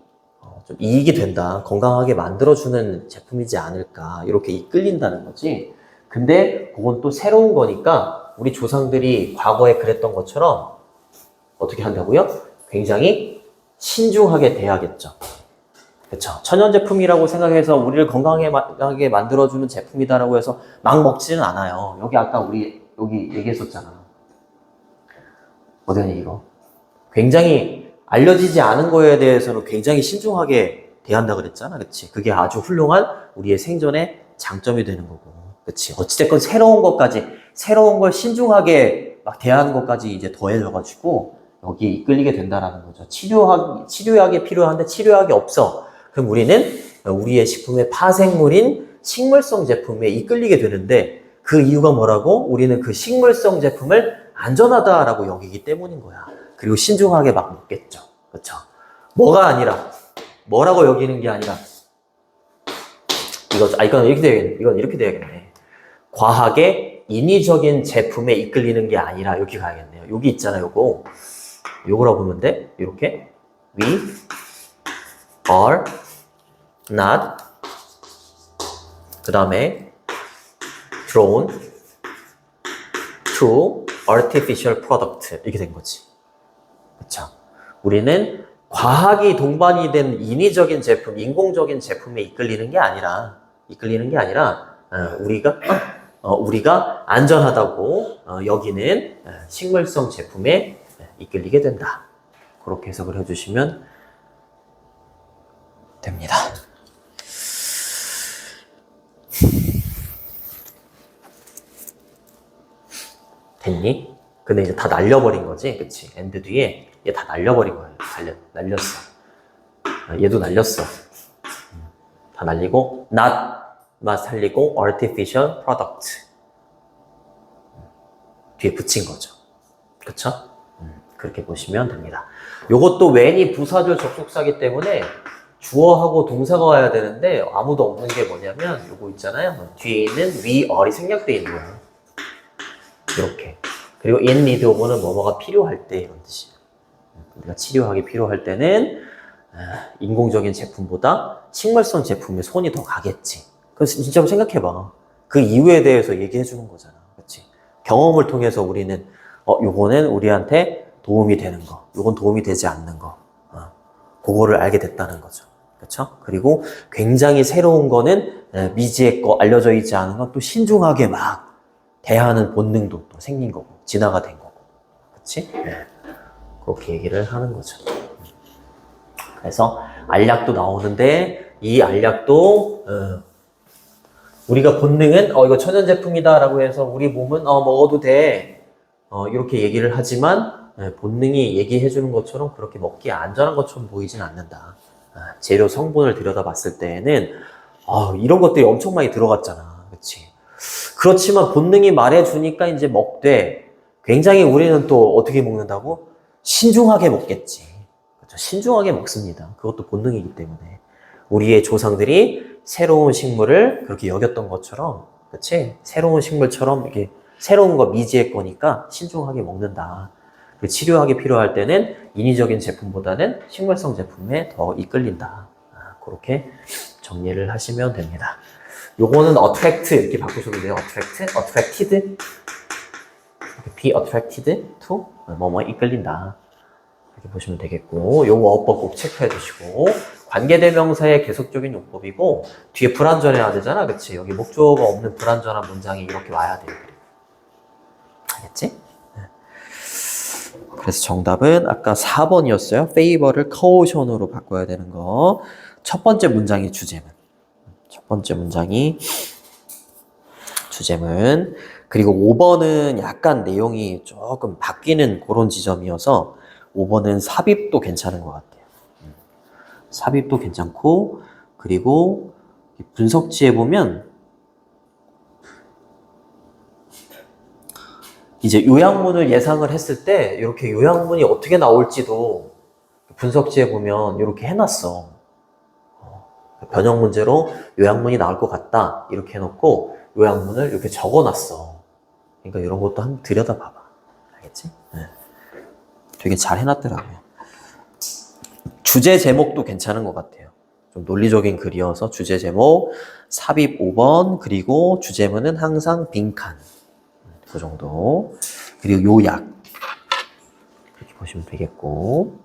좀 이익이 된다, 건강하게 만들어주는 제품이지 않을까 이렇게 이끌린다는 거지. 근데 그건 또 새로운 거니까 우리 조상들이 과거에 그랬던 것처럼 어떻게 한다고요? 굉장히 신중하게 대하겠죠. 그렇죠. 천연 제품이라고 생각해서 우리를 건강하게 만들어주는 제품이다라고 해서 막 먹지는 않아요. 여기 아까 우리 여기 얘기했었잖아. 어디니 이거? 굉장히 알려지지 않은 거에 대해서는 굉장히 신중하게 대한다 그랬잖아. 그치? 그게 아주 훌륭한 우리의 생존의 장점이 되는 거고. 그치? 어찌됐건 새로운 걸 신중하게 막 대하는 것까지 이제 더해져가지고 여기에 이끌리게 된다라는 거죠. 치료약이 필요한데 치료약이 없어. 그럼 우리는 우리의 식품의 파생물인 식물성 제품에 이끌리게 되는데 그 이유가 뭐라고? 우리는 그 식물성 제품을 안전하다라고 여기기 때문인 거야. 그리고 신중하게 막 먹겠죠. 그렇죠? 뭐가 아니라 뭐라고 여기는 게 아니라 이건 이렇게 돼야겠네. 과하게 인위적인 제품에 이끌리는 게 아니라 여기 가야겠네요. 여기 있잖아요. 요거라고 보면 돼. 이렇게 We are not 그 다음에 drawn to artificial product 이렇게 된 거지. 그쵸? 우리는 과학이 동반이 된 인위적인 제품, 인공적인 제품에 이끌리는 게 아니라 우리가 우리가 안전하다고 여기는 식물성 제품에 이끌리게 된다. 그렇게 해석을 해주시면 됩니다. 됐니? 근데 이제 다 날려버린 거지, 그치? 엔드 뒤에 얘 다 날려버린 거야. 날렸어. 얘도 날렸어. 다 날리고 not 살리고 artificial product 뒤에 붙인 거죠. 그쵸? 그렇게 보시면 됩니다. 요것도 when이 부사절 접속사기 때문에 주어하고 동사가 와야 되는데 아무도 없는 게 뭐냐면 요거 있잖아요. 뒤에 있는 we, are이 생략되어 있는 거예요. 이렇게. 그리고 in need of는 뭐뭐가 필요할 때 이런 뜻이에요. 우리가 치료하기 필요할 때는 인공적인 제품보다 식물성 제품에 손이 더 가겠지. 그래서 진짜로 생각해봐. 그 이유에 대해서 얘기해 주는 거잖아. 그렇지? 경험을 통해서 우리는 요거는 우리한테 도움이 되는 거, 요건 도움이 되지 않는 거, 그거를 알게 됐다는 거죠. 그렇죠? 그리고 굉장히 새로운 거는 미지의 거, 알려져 있지 않은 건 또 신중하게 막 대하는 본능도 또 생긴 거고, 진화가 된 거고. 그렇지? 그렇게 얘기를 하는 거죠. 그래서 알약도 나오는데 이 알약도 우리가 본능은 이거 천연 제품이다 라고 해서 우리 몸은 먹어도 돼 이렇게 얘기를 하지만 본능이 얘기해 주는 것처럼 그렇게 먹기에 안전한 것처럼 보이진 않는다. 재료 성분을 들여다봤을 때에는 이런 것들이 엄청 많이 들어갔잖아. 그렇지? 그렇지만 본능이 말해주니까 이제 먹되 굉장히 우리는 또 어떻게 먹는다고? 신중하게 먹겠지. 그렇죠? 신중하게 먹습니다. 그것도 본능이기 때문에. 우리의 조상들이 새로운 식물을 그렇게 여겼던 것처럼, 그치? 새로운 식물처럼 이렇게 새로운 거 미지의 거니까 신중하게 먹는다. 그리고 치료하기 필요할 때는 인위적인 제품보다는 식물성 제품에 더 이끌린다. 그렇게 정리를 하시면 됩니다. 요거는 attract 이렇게 바꾸셔도 돼요. attracted, be attracted to 뭐뭐 이끌린다. 이렇게 보시면 되겠고, 요거 어법 꼭 체크해 주시고, 관계대명사의 계속적인 용법이고 뒤에 불완전해야 되잖아, 그치? 여기 목적어가 없는 불완전한 문장이 이렇게 와야 돼요. 알겠지? 그래서 정답은 아까 4번이었어요. favor를 caution으로 바꿔야 되는 거. 첫 번째 문장의 주제문. 첫 번째 문장이 주제문. 그리고 5번은 약간 내용이 조금 바뀌는 그런 지점이어서 5번은 삽입도 괜찮은 것 같아요. 삽입도 괜찮고, 그리고 분석지에 보면 이제 요약문을 예상을 했을 때 이렇게 요약문이 어떻게 나올지도 분석지에 보면 이렇게 해놨어. 변형 문제로 요약문이 나올 것 같다 이렇게 해놓고 요약문을 이렇게 적어놨어. 그러니까 이런 것도 한번 들여다봐봐. 알겠지? 네. 되게 잘 해놨더라고요. 주제 제목도 괜찮은 것 같아요. 좀 논리적인 글이어서 주제 제목, 삽입 5번, 그리고 주제문은 항상 빈칸. 그 정도. 그리고 요약. 이렇게 보시면 되겠고.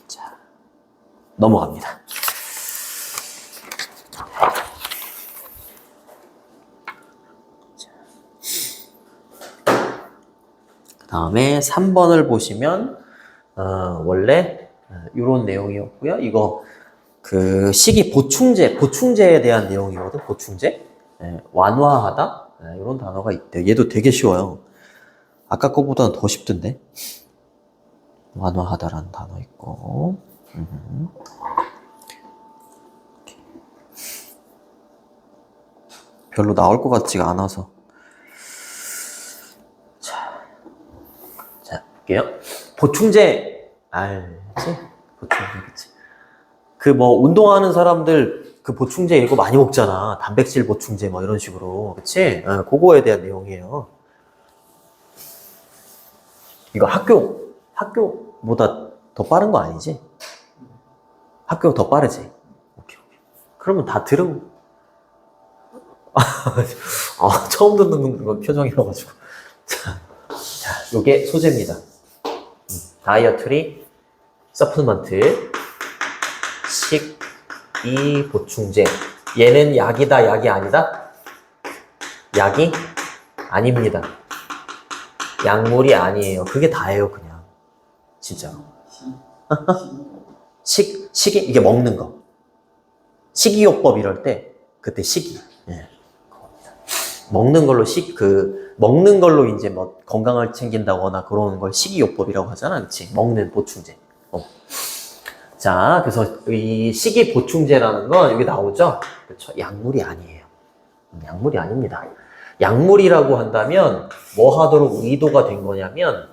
자, 넘어갑니다. 그 다음에 3번을 보시면, 원래 이런 내용이었고요. 이거 그 시기 보충제에 대한 내용이거든. 보충제. 완화하다. 이런 단어가 있대요. 얘도 되게 쉬워요. 아까 거보다는 더 쉽던데. 완화하다라는 단어 있고. 별로 나올 것 같지가 않아서. 자, 볼게요. 보충제 알지? 보충제, 그치? 그 뭐 운동하는 사람들 그 보충제 이거 많이 먹잖아. 단백질 보충제 뭐 이런 식으로, 그치? 그거에 대한 내용이에요. 이거 학교보다 더 빠른 거 아니지? 학교 더 빠르지? 오케이. 그러면 다 들은 처음 듣는 거 표정이라가지고. 자, 요게 소재입니다. 다이어트리 서플먼트 식이 보충제. 얘는 약이다, 약이 아니다? 약이 아닙니다. 약물이 아니에요. 그게 다예요, 그냥. 진짜. 식이, 이게 먹는 거. 식이요법 이럴 때, 그때 식이. 예. 먹는 걸로 먹는 걸로 이제 뭐 건강을 챙긴다거나 그러는 걸 식이요법이라고 하잖아. 그치? 먹는 보충제. 자, 그래서 이 식이보충제라는 건 여기 나오죠? 그렇죠? 약물이 아니에요. 약물이 아닙니다. 약물이라고 한다면 뭐 하도록 의도가 된 거냐면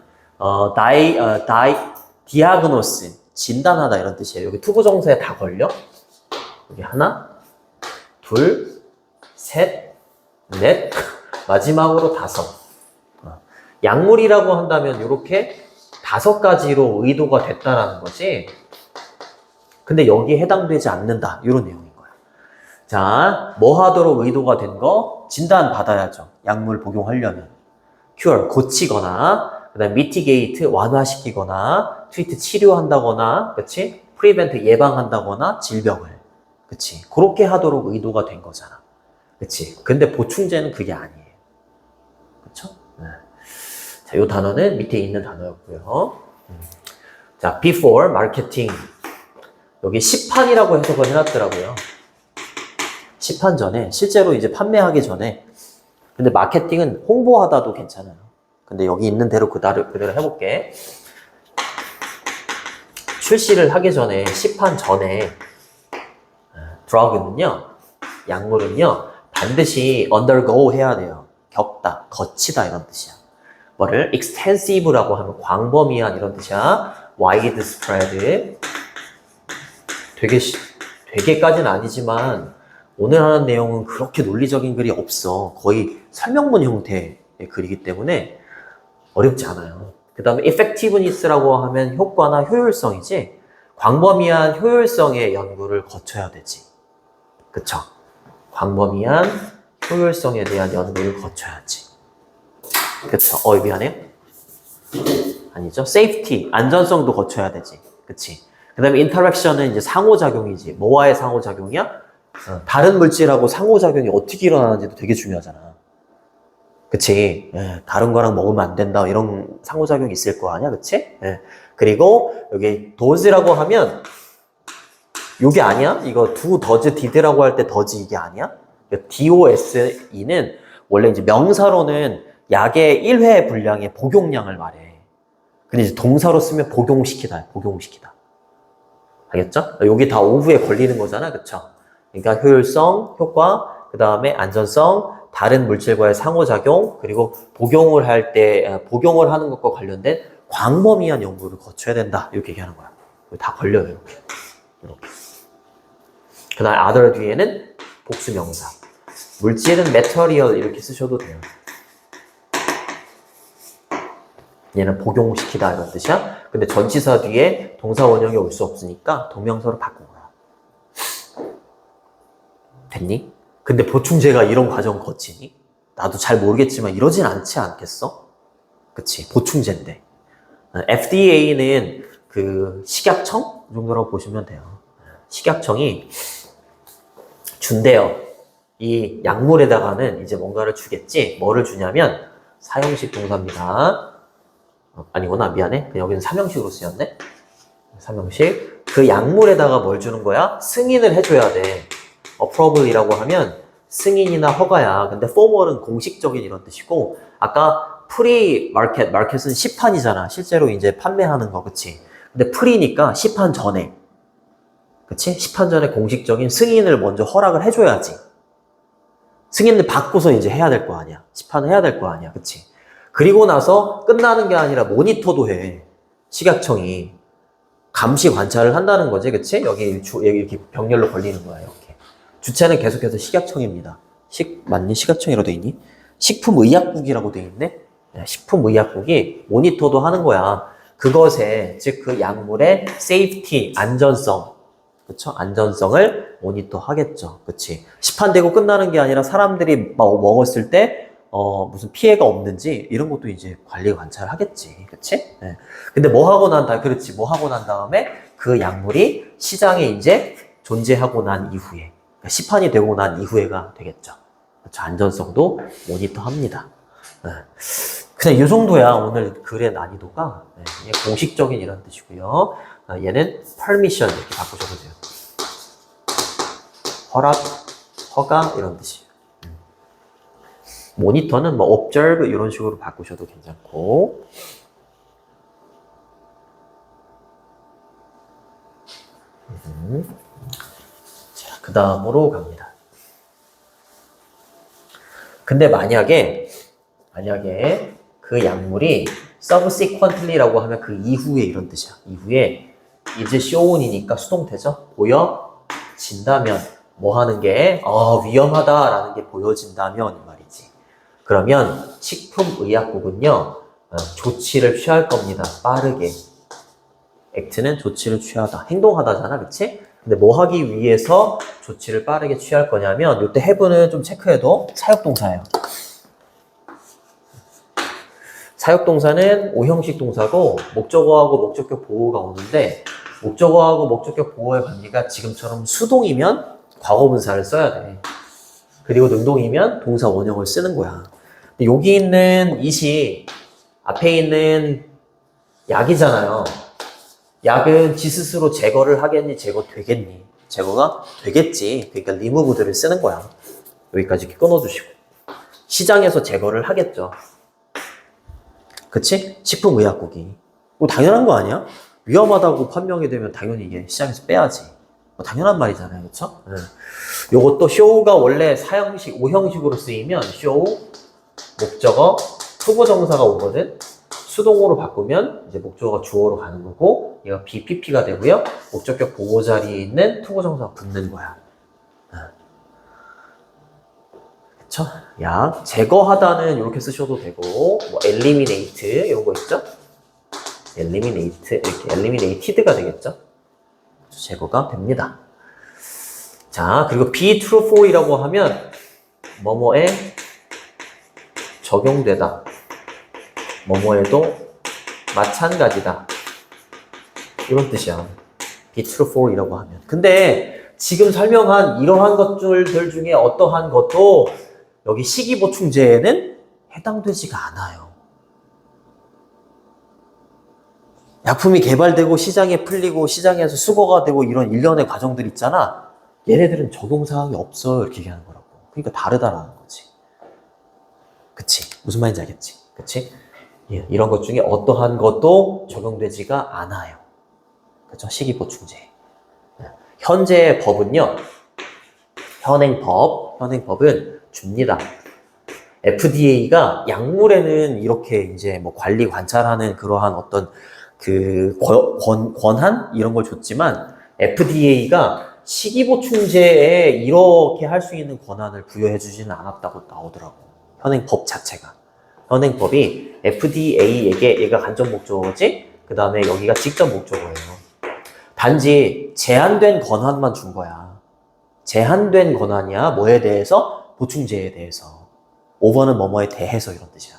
디아그노스, 진단하다 이런 뜻이에요. 여기 투부정사에 다 걸려. 여기 하나, 둘, 셋, 넷, 마지막으로 다섯. 약물이라고 한다면 이렇게 5가지로 의도가 됐다라는 거지. 근데 여기에 해당되지 않는다. 이런 내용인 거야. 자, 뭐 하도록 의도가 된 거? 진단 받아야죠. 약물 복용하려면. cure, 고치거나, 그 다음 mitigate, 완화시키거나, treat, 치료한다거나, 그치? prevent, 예방한다거나, 질병을. 그치? 그렇게 하도록 의도가 된 거잖아. 그치? 근데 보충제는 그게 아니에요. 그쵸? 네. 자, 이 단어는 밑에 있는 단어였고요. 자, before, marketing. 여기 시판이라고 해석을 해놨더라고요. 시판 전에, 실제로 이제 판매하기 전에. 근데 마케팅은 홍보하다도 괜찮아요. 근데 여기 있는 대로 그대로 해볼게. 출시를 하기 전에, 시판 전에, 드러그는요, 약물은요, 반드시 undergo 해야 돼요. 겪다, 거치다 이런 뜻이야. 뭐를 extensive라고 하면 광범위한 이런 뜻이야. widespread. 되게까지는 아니지만 오늘 하는 내용은 그렇게 논리적인 글이 없어. 거의 설명문 형태의 글이기 때문에 어렵지 않아요. 그 다음에 effectiveness라고 하면 효과나 효율성이지 광범위한 효율성의 연구를 거쳐야 되지. 그쵸? 광범위한 효율성에 대한 연구를 거쳐야지. 그쵸? 미안해요. 아니죠? safety, 안전성도 거쳐야 되지. 그치? 그 다음에 interaction은 이제 상호작용이지. 뭐와의 상호작용이야? 다른 물질하고 상호작용이 어떻게 일어나는지도 되게 중요하잖아. 그치? 다른 거랑 먹으면 안 된다. 이런 상호작용이 있을 거 아니야? 그치? 그리고 여기 does라고 하면 요게 아니야? 이거 do, does, did라고 할 때 does 이게 아니야? DOSE는 원래 이제 명사로는 약의 1회 분량의 복용량을 말해. 근데 이제 동사로 쓰면 복용시키다. 알겠죠? 여기 다 오브에 걸리는 거잖아. 그쵸? 그러니까 효율성, 효과, 그 다음에 안전성, 다른 물질과의 상호작용, 그리고 복용을 하는 것과 관련된 광범위한 연구를 거쳐야 된다. 이렇게 얘기하는 거야. 다 걸려요. 이렇게. 그 다음에 other 뒤에는 복수명사. 물질은 material 이렇게 쓰셔도 돼요. 얘는 복용시키다 이런 뜻이야. 근데 전치사 뒤에 동사 원형이 올 수 없으니까 동명사로 바꾼 거야. 됐니? 근데 보충제가 이런 과정 거치니? 나도 잘 모르겠지만 이러진 않지 않겠어? 그치? 보충제인데. FDA는 그 식약청 정도라고 보시면 돼요. 식약청이 준대요. 이 약물에다가는 이제 뭔가를 주겠지. 뭐를 주냐면 사형식 동사입니다. 아니구나, 미안해. 여기는 삼형식으로 쓰였네. 삼형식. 그 약물에다가 뭘 주는 거야? 승인을 해줘야 돼. approval이라고 하면 승인이나 허가야. 근데 formal은 공식적인 이런 뜻이고, 아까 pre-market, market은 시판이잖아. 실제로 이제 판매하는 거, 그치? 근데 pre니까 시판 전에. 그치? 시판 전에 공식적인 승인을 먼저 허락을 해줘야지. 승인을 받고서 이제 해야 될 거 아니야. 시판을 해야 될 거 아니야. 그치? 그리고 나서 끝나는 게 아니라 모니터도 해. 식약청이. 감시 관찰을 한다는 거지. 그치? 여기 이렇게 병렬로 걸리는 거야. 이렇게. 주체는 계속해서 식약청입니다. 맞니? 식약청이라고 돼 있니? 식품의약국이라고 돼 있네? 식품의약국이 모니터도 하는 거야. 그것에, 즉 그 약물의 safety, 안전성. 그쵸? 안전성을 모니터 하겠죠. 그치? 시판되고 끝나는 게 아니라 사람들이 먹었을 때 무슨 피해가 없는지 이런 것도 이제 관리 관찰을 하겠지. 그치? 네. 근데 뭐 하고 난 다음에 그 약물이 시장에 이제 존재하고 난 이후에, 그러니까 시판이 되고 난 이후에가 되겠죠. 그쵸? 안전성도 모니터 합니다. 그냥 이 정도야 오늘 글의 난이도가. 네, 이게 공식적인 이런 뜻이고요. 얘는 permission 이렇게 바꾸셔도 돼요. 허락, 허가 이런 뜻이에요. 모니터는 뭐 observe 이런 식으로 바꾸셔도 괜찮고. 자, 그 다음으로 갑니다. 근데 만약에 그 약물이 subsequently라고 하면 그 이후에 이런 뜻이야. 이후에 이제 showon이니까 수동태죠. 보여진다면 뭐 하는 게 위험하다라는 게 보여진다면 이 말이지. 그러면 식품의약국은요 조치를 취할 겁니다. 빠르게. act는 조치를 취하다. 행동하다잖아, 그치? 근데 뭐 하기 위해서 조치를 빠르게 취할 거냐면 이때 have는 좀 체크해도 사역동사예요. 사역동사는 오형식 동사고 목적어하고 목적격 보호가 오는데 목적어하고 목적격 보호의 관계가 지금처럼 수동이면 과거분사를 써야 돼. 그리고 능동이면 동사 원형을 쓰는 거야. 근데 여기 있는 it이 앞에 있는 약이잖아요. 약은 지 스스로 제거를 하겠니? 제거되겠니? 제거가 되겠지. 그러니까 removed를 쓰는 거야. 여기까지 이렇게 끊어주시고. 시장에서 제거를 하겠죠. 그치? 식품의약국이. 뭐 당연한 거 아니야? 위험하다고 판명이 되면 당연히 이게 시장에서 빼야지. 뭐 당연한 말이잖아요. 그쵸? 요것도 show가 원래 사형식, 오형식으로 쓰이면 show, 목적어, 투부정사가 오거든? 수동으로 바꾸면 이제 목적어가 주어로 가는 거고 얘가 BPP가 되고요. 목적격 보호 자리에 있는 투부정사가 붙는 거야. 그쵸? 약, 제거하다는 이렇게 쓰셔도 되고 뭐 eliminate 이런 거 있죠? eliminate 이렇게 eliminated가 되겠죠? 제거가 됩니다. 자, 그리고 be true for이라고 하면 뭐뭐에 적용되다. 뭐뭐에도 마찬가지다. 이런 뜻이야. be true for이라고 하면. 근데 지금 설명한 이러한 것들 중에 어떠한 것도 여기 시기보충제에는 해당되지가 않아요. 약품이 개발되고 시장에 풀리고 시장에서 수거가 되고 이런 일련의 과정들 있잖아. 얘네들은 적용사항이 없어요. 이렇게 얘기하는 거라고. 그러니까 다르다라는 거지. 그치? 무슨 말인지 알겠지? 그치? 예, 이런 것 중에 어떠한 것도 적용되지가 않아요. 그렇죠? 시기보충제. 현재의 법은요. 현행법은 줍니다. FDA가 약물에는 이렇게 이제 뭐 관리 관찰하는 그러한 어떤 그 권한 이런 걸 줬지만 FDA가 시기보충제에 이렇게 할 수 있는 권한을 부여해 주지는 않았다고 나오더라고. 현행법 자체가. 현행법이 FDA에게 얘가 간접 목적어지? 그 다음에 여기가 직접 목적어예요. 단지 제한된 권한만 준 거야. 제한된 권한이야. 뭐에 대해서? 보충제에 대해서. 오버는 뭐뭐에 대해서 이런 뜻이야.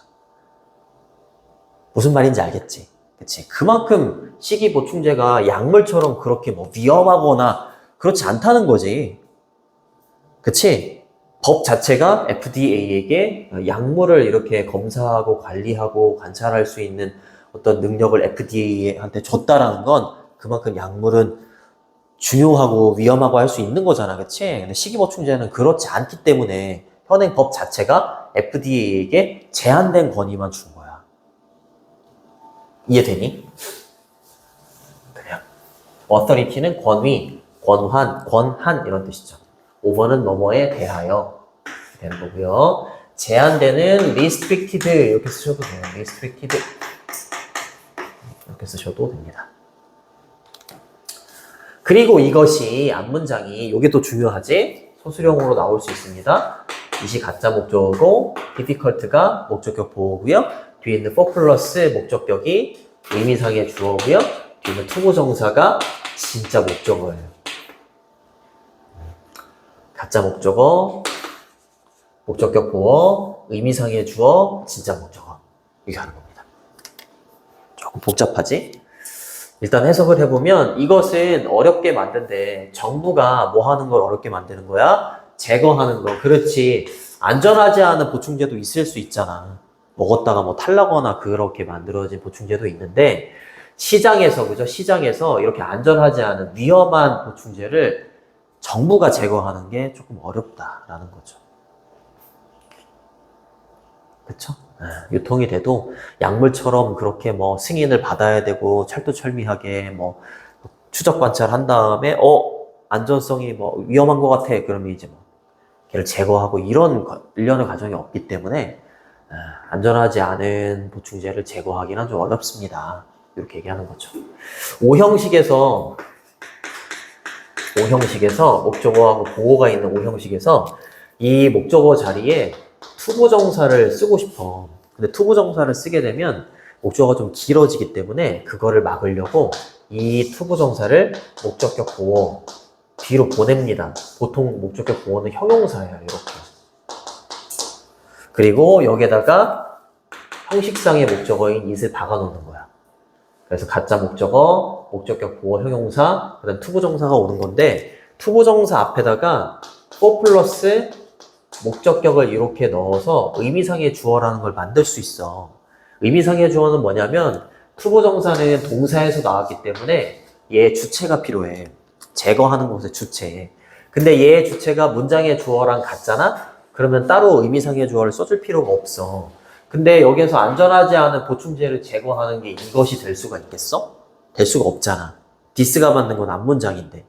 무슨 말인지 알겠지? 그치? 그만큼 식이보충제가 약물처럼 그렇게 뭐 위험하거나 그렇지 않다는 거지. 그치? 법 자체가 FDA에게 약물을 이렇게 검사하고 관리하고 관찰할 수 있는 어떤 능력을 FDA한테 줬다라는 건 그만큼 약물은 중요하고 위험하고 할 수 있는 거잖아. 그치? 근데 식이보충제는 그렇지 않기 때문에 현행 법 자체가 FDA에게 제한된 권위만 준 거야. 이해되니? 그래요. authority는 권위, 권한 이런 뜻이죠. 오버는 뭐뭐에 대하여 되는 거고요. 제한되는 restricted 이렇게 쓰셔도 돼요. restricted 이렇게 쓰셔도 됩니다. 그리고 이것이 앞문장이 이게 또 중요하지. 소수령으로 나올 수 있습니다. 이시 가짜 목적어고 difficult가 목적격 보호고요. 뒤에 있는 for 플러스 목적격이 의미상의 주어고요. 뒤에 있는 투부정사가 진짜 목적어예요. 가짜 목적어, 목적격 보어, 의미상의 주어, 진짜 목적어. 이렇게 하는 겁니다. 조금 복잡하지? 일단 해석을 해보면 이것은 어렵게 만든데 정부가 뭐 하는 걸 어렵게 만드는 거야? 제거하는 거. 그렇지. 안전하지 않은 보충제도 있을 수 있잖아. 먹었다가 뭐 탈나거나 그렇게 만들어진 보충제도 있는데 시장에서 그죠? 시장에서 이렇게 안전하지 않은 위험한 보충제를 정부가 제거하는 게 조금 어렵다라는 거죠. 그쵸? 유통이 돼도 약물처럼 그렇게 뭐 승인을 받아야 되고 철두철미하게 뭐 추적 관찰한 다음에 안전성이 뭐 위험한 것 같아 그러면 이제 뭐 걔를 제거하고 이런 일련의 과정이 없기 때문에 안전하지 않은 보충제를 제거하기는 좀 어렵습니다. 이렇게 얘기하는 거죠. O형식에서 목적어하고 보호가 있는 O형식에서 이 목적어 자리에 투부정사를 쓰고 싶어. 근데 투부정사를 쓰게 되면 목적어가 좀 길어지기 때문에 그거를 막으려고 이 투부정사를 목적격 보호 뒤로 보냅니다. 보통 목적격 보호는 형용사예요. 이렇게. 그리고 여기에다가 형식상의 목적어인 it을 박아놓는 거야. 그래서 가짜 목적어, 목적격 보호 형용사, 그 다음 투부정사가 오는 건데 투부정사 앞에다가 for 플러스 목적격을 이렇게 넣어서 의미상의 주어라는 걸 만들 수 있어. 의미상의 주어는 뭐냐면 투부정사는 동사에서 나왔기 때문에 얘 주체가 필요해. 제거하는 것의 주체. 근데 얘 주체가 문장의 주어랑 같잖아? 그러면 따로 의미상의 주어를 써줄 필요가 없어. 근데 여기에서 안전하지 않은 보충제를 제거하는 게 이것이 될 수가 있겠어? 될 수가 없잖아. this가 맞는 건 앞문장인데.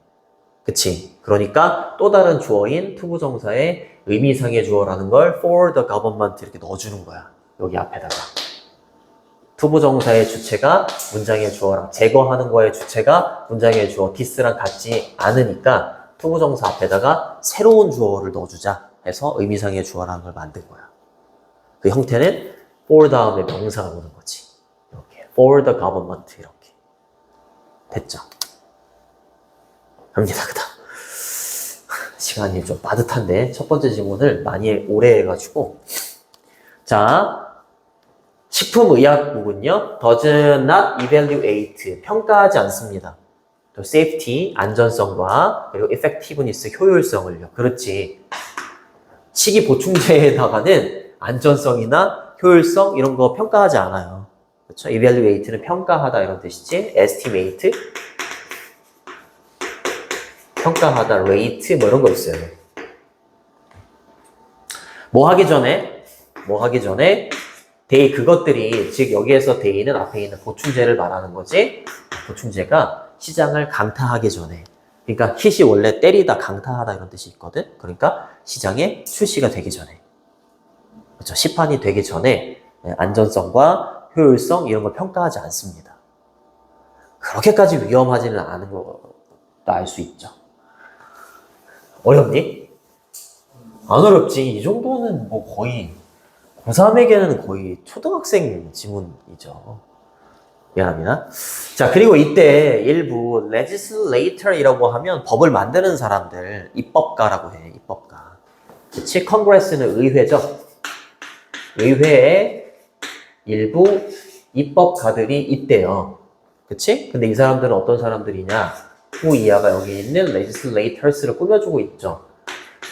그치? 그러니까 또 다른 주어인 투부정사의 의미상의 주어라는 걸 for the government 이렇게 넣어주는 거야. 여기 앞에다가. 투부정사의 주체가 문장의 주어랑 제거하는 거의 주체가 문장의 주어 this랑 같지 않으니까 투부정사 앞에다가 새로운 주어를 넣어주자 해서 의미상의 주어라는 걸 만든 거야. 그 형태는 for 다음에 명사가 오는 거지. 이렇게 for the government 이렇게 됐죠. 합니다. 그다음 시간이 좀 빠듯한데 첫 번째 질문을 많이 오래 해가지고 자 식품의약국은요 does not evaluate 평가하지 않습니다. 또 safety 안전성과 그리고 effectiveness 효율성을요. 그렇지. 식이 보충제에다가는 안전성이나 효율성 이런 거 평가하지 않아요. 그렇죠? evaluate는 평가하다 이런 뜻이지. estimate 평가하다, rate 뭐 이런 거 있어요. 뭐 하기 전에 they 그것들이 즉 여기에서 they는 앞에 있는 보충제를 말하는 거지. 보충제가 시장을 강타하기 전에 그러니까 hit이 원래 때리다, 강타하다 이런 뜻이 있거든. 그러니까 시장에 출시가 되기 전에 그렇죠. 시판이 되기 전에 안전성과 효율성 이런 걸 평가하지 않습니다. 그렇게까지 위험하지는 않은 것도 알 수 있죠. 어렵니? 안 어렵지. 이 정도는 뭐 거의 고3에게는 거의 초등학생 지문이죠. 미안합니다. 자, 그리고 이때 일부 legislator이라고 하면 법을 만드는 사람들, 입법가라고 해, 입법가. 그치? Congress는 의회죠. 의회에 일부 입법가들이 있대요. 그치? 근데 이 사람들은 어떤 사람들이냐? 후 이하가 여기 있는 legislators를 꾸며주고 있죠.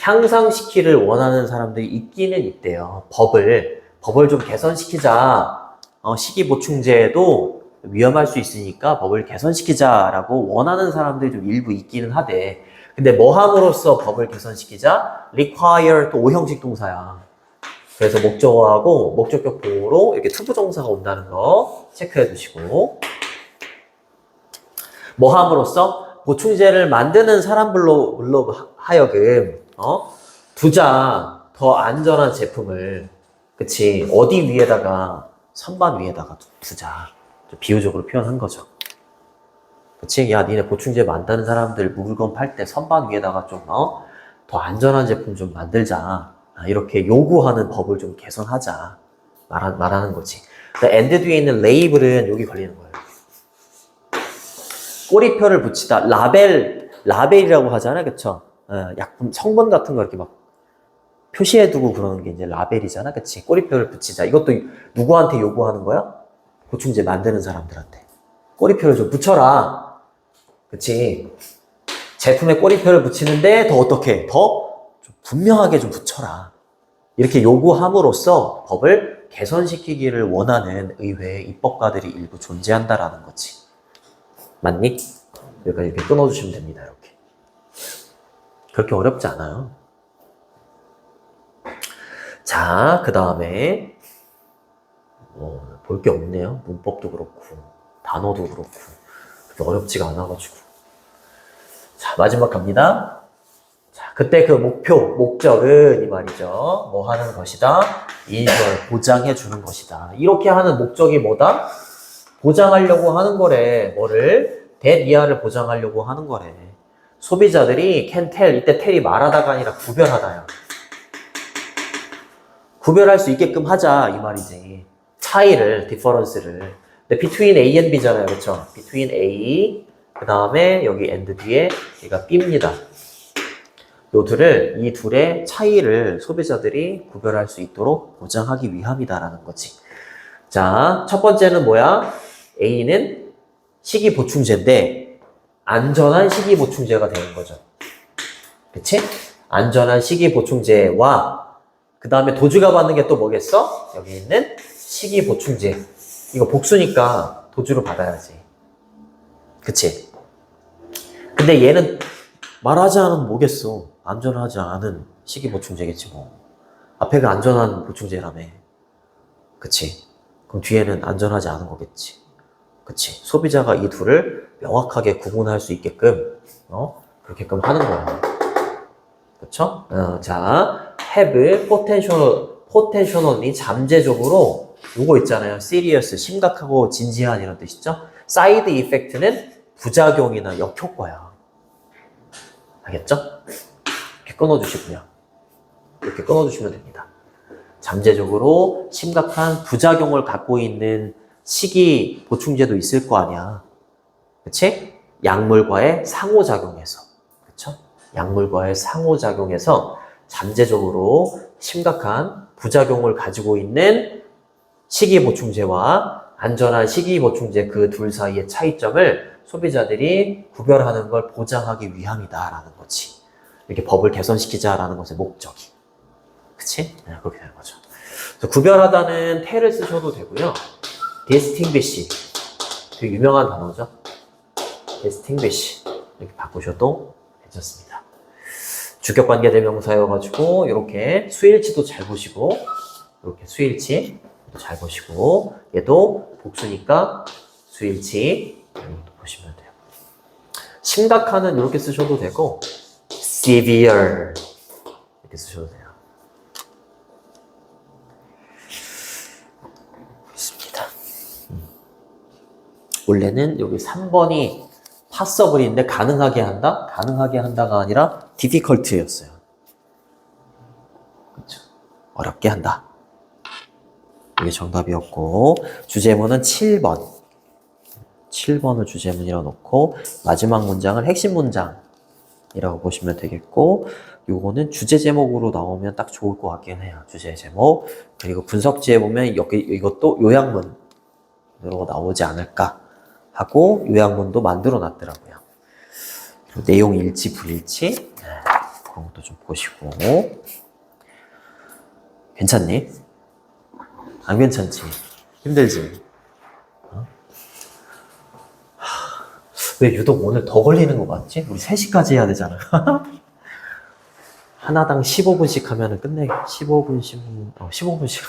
향상시키를 원하는 사람들이 있기는 있대요. 법을 좀 개선시키자. 식이보충제도 위험할 수 있으니까 법을 개선시키자라고 원하는 사람들이 좀 일부 있기는 하대. 근데 뭐 함으로써 법을 개선시키자? require 또 O형식 동사야. 그래서 목적어하고 목적격 보호로 이렇게 투부정사가 온다는 거 체크해 두시고 뭐 함으로써? 보충제를 만드는 사람들로 하여금 두자 더 안전한 제품을 그치 어디 위에다가 선반 위에다가 두자 좀 비유적으로 표현한 거죠. 그치 야 니네 보충제 만드는 사람들 물건 팔 때 선반 위에다가 좀 더 안전한 제품 좀 만들자 이렇게 요구하는 법을 좀 개선하자 말하는 거지. 엔드 뒤에 있는 레이블은 여기 걸리는 거예요. 꼬리표를 붙이다. 라벨이라고 하잖아. 그쵸? 약품, 성분 같은 거 이렇게 막 표시해두고 그러는 게 이제 라벨이잖아. 그치? 꼬리표를 붙이자. 이것도 누구한테 요구하는 거야? 보충제 만드는 사람들한테. 꼬리표를 좀 붙여라. 그치? 제품에 꼬리표를 붙이는데 더 어떻게? 더 좀 분명하게 좀 붙여라. 이렇게 요구함으로써 법을 개선시키기를 원하는 의회의 입법가들이 일부 존재한다라는 거지. 맞니? 그러니까 이렇게 끊어주시면 됩니다. 이렇게. 그렇게 어렵지 않아요. 자, 그 다음에 볼 게 없네요. 문법도 그렇고 단어도 그렇고 그렇게 어렵지가 않아가지고. 자, 마지막 갑니다. 자, 그때 그 목적은 이 말이죠. 뭐 하는 것이다? 인슈얼, 보장해 주는 것이다. 이렇게 하는 목적이 뭐다? 보장하려고 하는 거래. 뭐를? 대리아를 보장하려고 하는 거래. 소비자들이 can tell, 이때 tell이 말하다가 아니라 구별하다야. 구별할 수 있게끔 하자 이 말이지. 차이를, difference를. 근데 between A and B잖아요, 그렇죠? between A, 그 다음에 여기 and 뒤에 얘가 B입니다. 이 둘의 차이를 소비자들이 구별할 수 있도록 보장하기 위함이다라는 거지. 자, 첫 번째는 뭐야? A는 식이 보충제인데 안전한 식이 보충제가 되는 거죠. 그치? 안전한 식이 보충제와 그 다음에 도주가 받는 게 또 뭐겠어? 여기 있는 식이 보충제. 이거 복수니까 도주를 받아야지. 그치? 근데 얘는 말하지 않으면 뭐겠어? 안전하지 않은 식이 보충제겠지 뭐. 앞에가 안전한 보충제라며. 그치? 그럼 뒤에는 안전하지 않은 거겠지. 그치? 소비자가 이 둘을 명확하게 구분할 수 있게끔 그렇게끔 하는 거야. 그쵸? 자, have potentially 잠재적으로 요거 있잖아요. serious, 심각하고 진지한 이런 뜻이죠. side effect는 부작용이나 역효과야. 알겠죠? 이렇게 끊어주시고요. 이렇게 끊어주시면 됩니다. 잠재적으로 심각한 부작용을 갖고 있는 식이 보충제도 있을 거 아니야. 그치? 약물과의 상호작용에서. 그쵸? 약물과의 상호작용에서 잠재적으로 심각한 부작용을 가지고 있는 식이보충제와 안전한 식이보충제 그 둘 사이의 차이점을 소비자들이 구별하는 걸 보장하기 위함이다라는 거지. 이렇게 법을 개선시키자라는 것의 목적이. 그치? 네, 그렇게 되는 거죠. 그래서 구별하다는 tell을 쓰셔도 되고요. distinguish. 되게 유명한 단어죠. distinguish. 이렇게 바꾸셔도 괜찮습니다. 주격관계 대명사여가지고 이렇게 수일치도 잘 보시고 이렇게 수일치 잘 보시고 얘도 복수니까 수일치 이것도 보시면 돼요. 심각한은 이렇게 쓰셔도 되고 severe 이렇게 쓰셔도 돼요. 있습니다. 원래는 여기 3번이 passable인데 가능하게 한다? 가능하게 한다가 아니라 difficult였어요. 그렇죠? 어렵게 한다. 이게 정답이었고 주제문은 7번. 7번을 주제문이라고 놓고 마지막 문장을 핵심 문장이라고 보시면 되겠고 요거는 주제 제목으로 나오면 딱 좋을 것 같긴 해요. 주제 제목. 그리고 분석지에 보면 여기 이것도 요약문으로 나오지 않을까 하고 요약문도 만들어 놨더라고요. 내용 일치 불일치 그런 것도 좀 보시고. 괜찮니? 안 괜찮지? 힘들지? 왜 유독 오늘 더 걸리는 거 같지? 우리 3시까지 해야 되잖아. 하나당 15분씩 하면 끝내. 15분, 15분씩.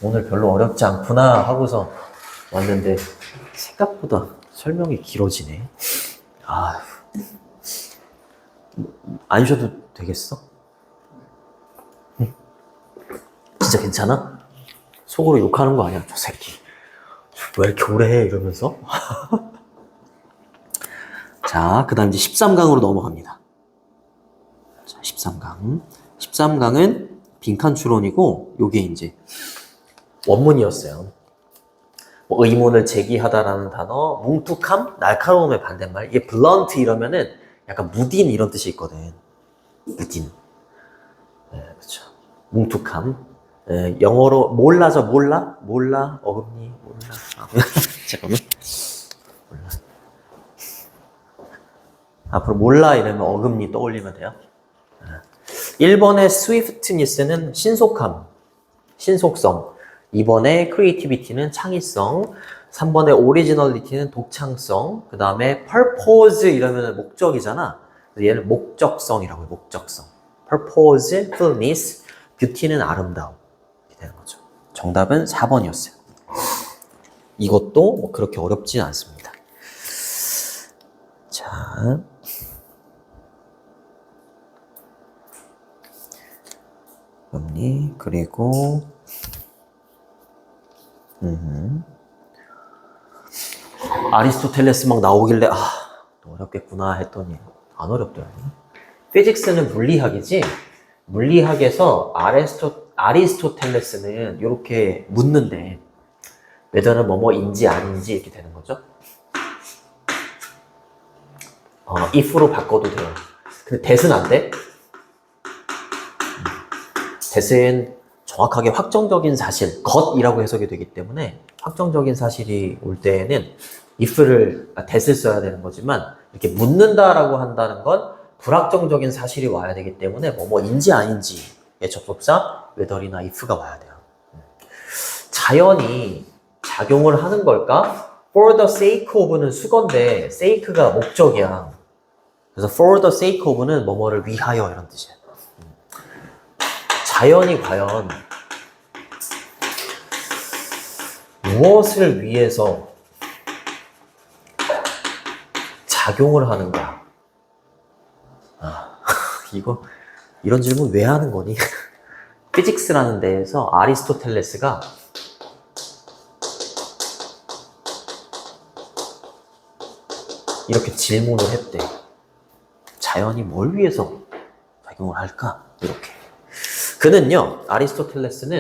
오늘 별로 어렵지 않구나 하고서 왔는데 생각보다 설명이 길어지네. 안 쉬어도 되겠어? 응. 진짜 괜찮아? 속으로 욕하는 거 아니야? 저 새끼 왜 이렇게 오래 해? 이러면서. 자, 그 다음 이제 13강으로 넘어갑니다. 자, 13강. 13강은 빈칸 추론이고 요게 이제 원문이었어요. 뭐 의문을 제기하다라는 단어, 뭉툭함, 날카로움의 반대말. 이게 blunt 이러면은 약간 무딘 이런 뜻이 있거든. 무딘. 네, 그렇죠. 뭉툭함. 네, 영어로 몰라죠, 몰라? 몰라? 어금니, 몰라. 잠깐만. 몰라. 앞으로 몰라 이러면 어금니 떠올리면 돼요. 1번의 swiftness는 신속함, 신속성. 2번의 creativity는 창의성. 3번의 originality는 독창성. 그 다음에 purpose 이러면 목적이잖아. 그래서 얘는 목적성이라고 해요. 목적성. purposefulness, beauty는 아름다움. 이렇게 되는 거죠. 정답은 4번이었어요. 이것도 뭐 그렇게 어렵진 않습니다. 자, 그리고 아리스토텔레스 막 나오길래 어렵겠구나 했더니 안 어렵더라고요. 피직스는 물리학이지, 물리학에서 아리스토텔레스는 이렇게 묻는데 whether는 뭐뭐인지 아닌지 이렇게 되는 거죠. if로 바꿔도 돼요. 근데 that은 안 돼? that은 정확하게 확정적인 사실, 것이라고 해석이 되기 때문에 확정적인 사실이 올 때에는 that을 써야 되는 거지만 이렇게 묻는다라고 한다는 건 불확정적인 사실이 와야 되기 때문에 뭐뭐인지 아닌지의 접속사 whether이나 if가 와야 돼요. 자연이 작용을 하는 걸까? For the sake of는 수건데 sake가 목적이야. 그래서 for the sake of는 뭐뭐를 위하여 이런 뜻이야. 자연이 과연 무엇을 위해서 작용을 하는가? 이런 질문 왜 하는 거니? 피직스라는 데에서 아리스토텔레스가 이렇게 질문을 했대. 자연이 뭘 위해서 작용을 할까? 이렇게. 그는요, 아리스토텔레스는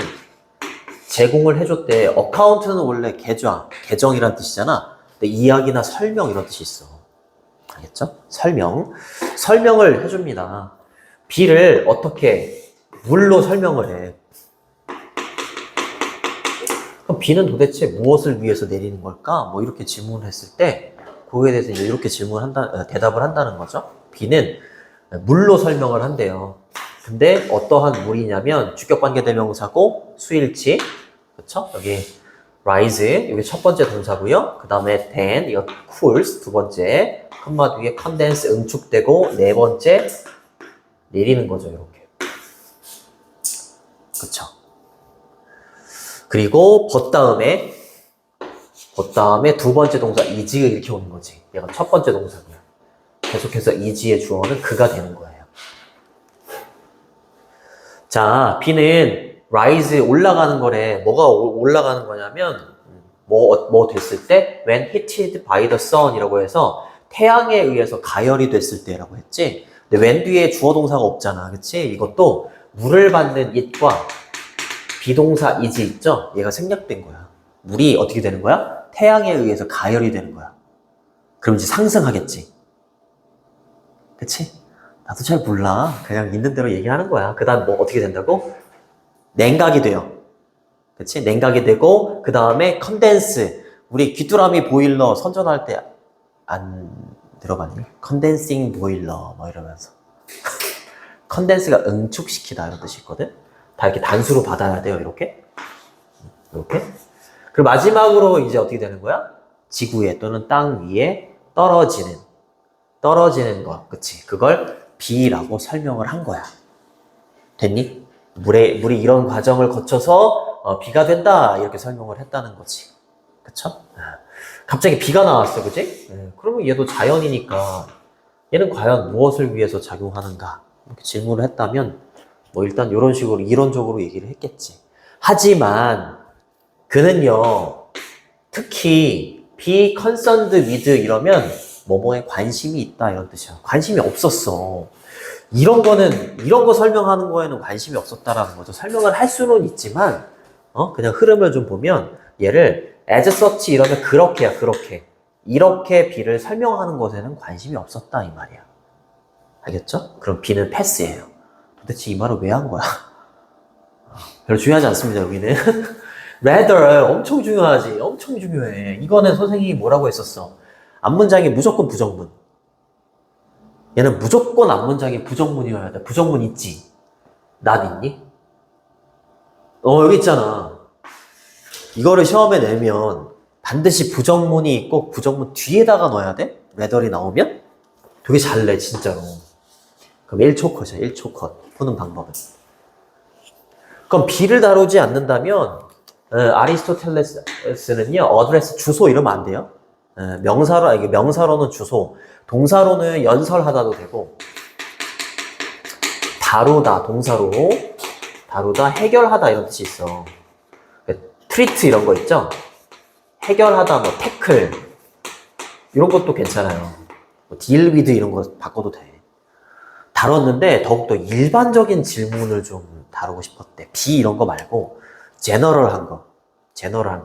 제공을 해줬대. 어카운트는 원래 계정이란 뜻이잖아. 근데 이야기나 설명 이런 뜻이 있어. 알겠죠? 설명을 해줍니다. 비를 어떻게 물로 설명을 해. 그럼 비는 도대체 무엇을 위해서 내리는 걸까? 뭐 이렇게 질문을 했을 때 그거에 대해서 이제 이렇게 대답을 한다는 거죠. 비는 물로 설명을 한대요. 근데 어떠한 물이냐면 주격관계대명사고 수일치, 그렇죠? 여기 rise, 여기 첫 번째 동사고요. 그 다음에 then, 이거 cools, 두 번째, 컴마 뒤에 condense, 응축되고, 네 번째 내리는 거죠, 이렇게. 그렇죠? 그리고 벗 다음에 두 번째 동사 is 이렇게 오는 거지. 얘가 첫 번째 동사고요. 계속해서 is의 주어는 그가 되는 거예요. 자, 비는 rise, 올라가는 거래. 뭐가 올라가는 거냐면 뭐 됐을 때 when heated by the sun 이라고 해서 태양에 의해서 가열이 됐을 때라고 했지. 근데 when 뒤에 주어 동사가 없잖아. 그치? 이것도 물을 받는 it과 비동사 is 있죠? 얘가 생략된 거야. 물이 어떻게 되는 거야? 태양에 의해서 가열이 되는 거야. 그럼 이제 상승하겠지. 그치? 나도 잘 몰라. 그냥 있는 대로 얘기하는 거야. 그 다음 뭐 어떻게 된다고? 냉각이 돼요. 그치? 냉각이 되고, 그 다음에 컨덴스. 우리 귀뚜라미 보일러 선전할 때 안 들어봤니? 컨덴싱 보일러 뭐 이러면서. 컨덴스가 응축시키다 이런 뜻이 있거든? 다 이렇게 단수로 받아야 돼요. 이렇게. 그리고 마지막으로 이제 어떻게 되는 거야? 지구에 또는 땅 위에 떨어지는 거. 그치? 그걸 비라고 설명을 한 거야. 됐니? 물이 이런 과정을 거쳐서 비가 된다 이렇게 설명을 했다는 거지. 그쵸? 갑자기 비가 나왔어, 그치? 그러면 얘도 자연이니까 얘는 과연 무엇을 위해서 작용하는가 이렇게 질문을 했다면 뭐 일단 이런 식으로 이론적으로 얘기를 했겠지. 하지만 그는요, 특히 be concerned with 이러면 뭐뭐에 관심이 있다 이런 뜻이야. 관심이 없었어. 이런 거 설명하는 거에는 관심이 없었다라는 거죠. 설명을 할 수는 있지만, 그냥 흐름을 좀 보면, 얘를 as such 이러면 그렇게야, 그렇게. 이렇게 B를 설명하는 것에는 관심이 없었다, 이 말이야. 알겠죠? 그럼 B는 패스예요. 도대체 이 말을 왜 한 거야? 별로 중요하지 않습니다, 여기는. rather, 엄청 중요하지. 엄청 중요해. 이거는 선생님이 뭐라고 했었어? 앞문장이 무조건 부정문. 얘는 무조건 앞문장이 부정문이어야 돼. 부정문 있지. 난 있니? 여기 있잖아. 이거를 시험에 내면 반드시 부정문이 꼭 부정문 뒤에다가 넣어야 돼? 레덜이 나오면? 되게 잘 내, 진짜로. 그럼 1초 컷이야, 1초 컷. 푸는 방법은. 그럼 B를 다루지 않는다면, 아리스토텔레스는요, 어드레스, 주소 이러면 안 돼요. 이게 명사로는 주소, 동사로는 연설하다도 되고, 다루다, 동사로, 다루다, 해결하다 이런 뜻이 있어. 트리트 이런 거 있죠? 해결하다, 뭐, 태클. 이런 것도 괜찮아요. 뭐 딜 위드 이런 거 바꿔도 돼. 다뤘는데 더욱더 일반적인 질문을 좀 다루고 싶었대. B 이런 거 말고 제너럴한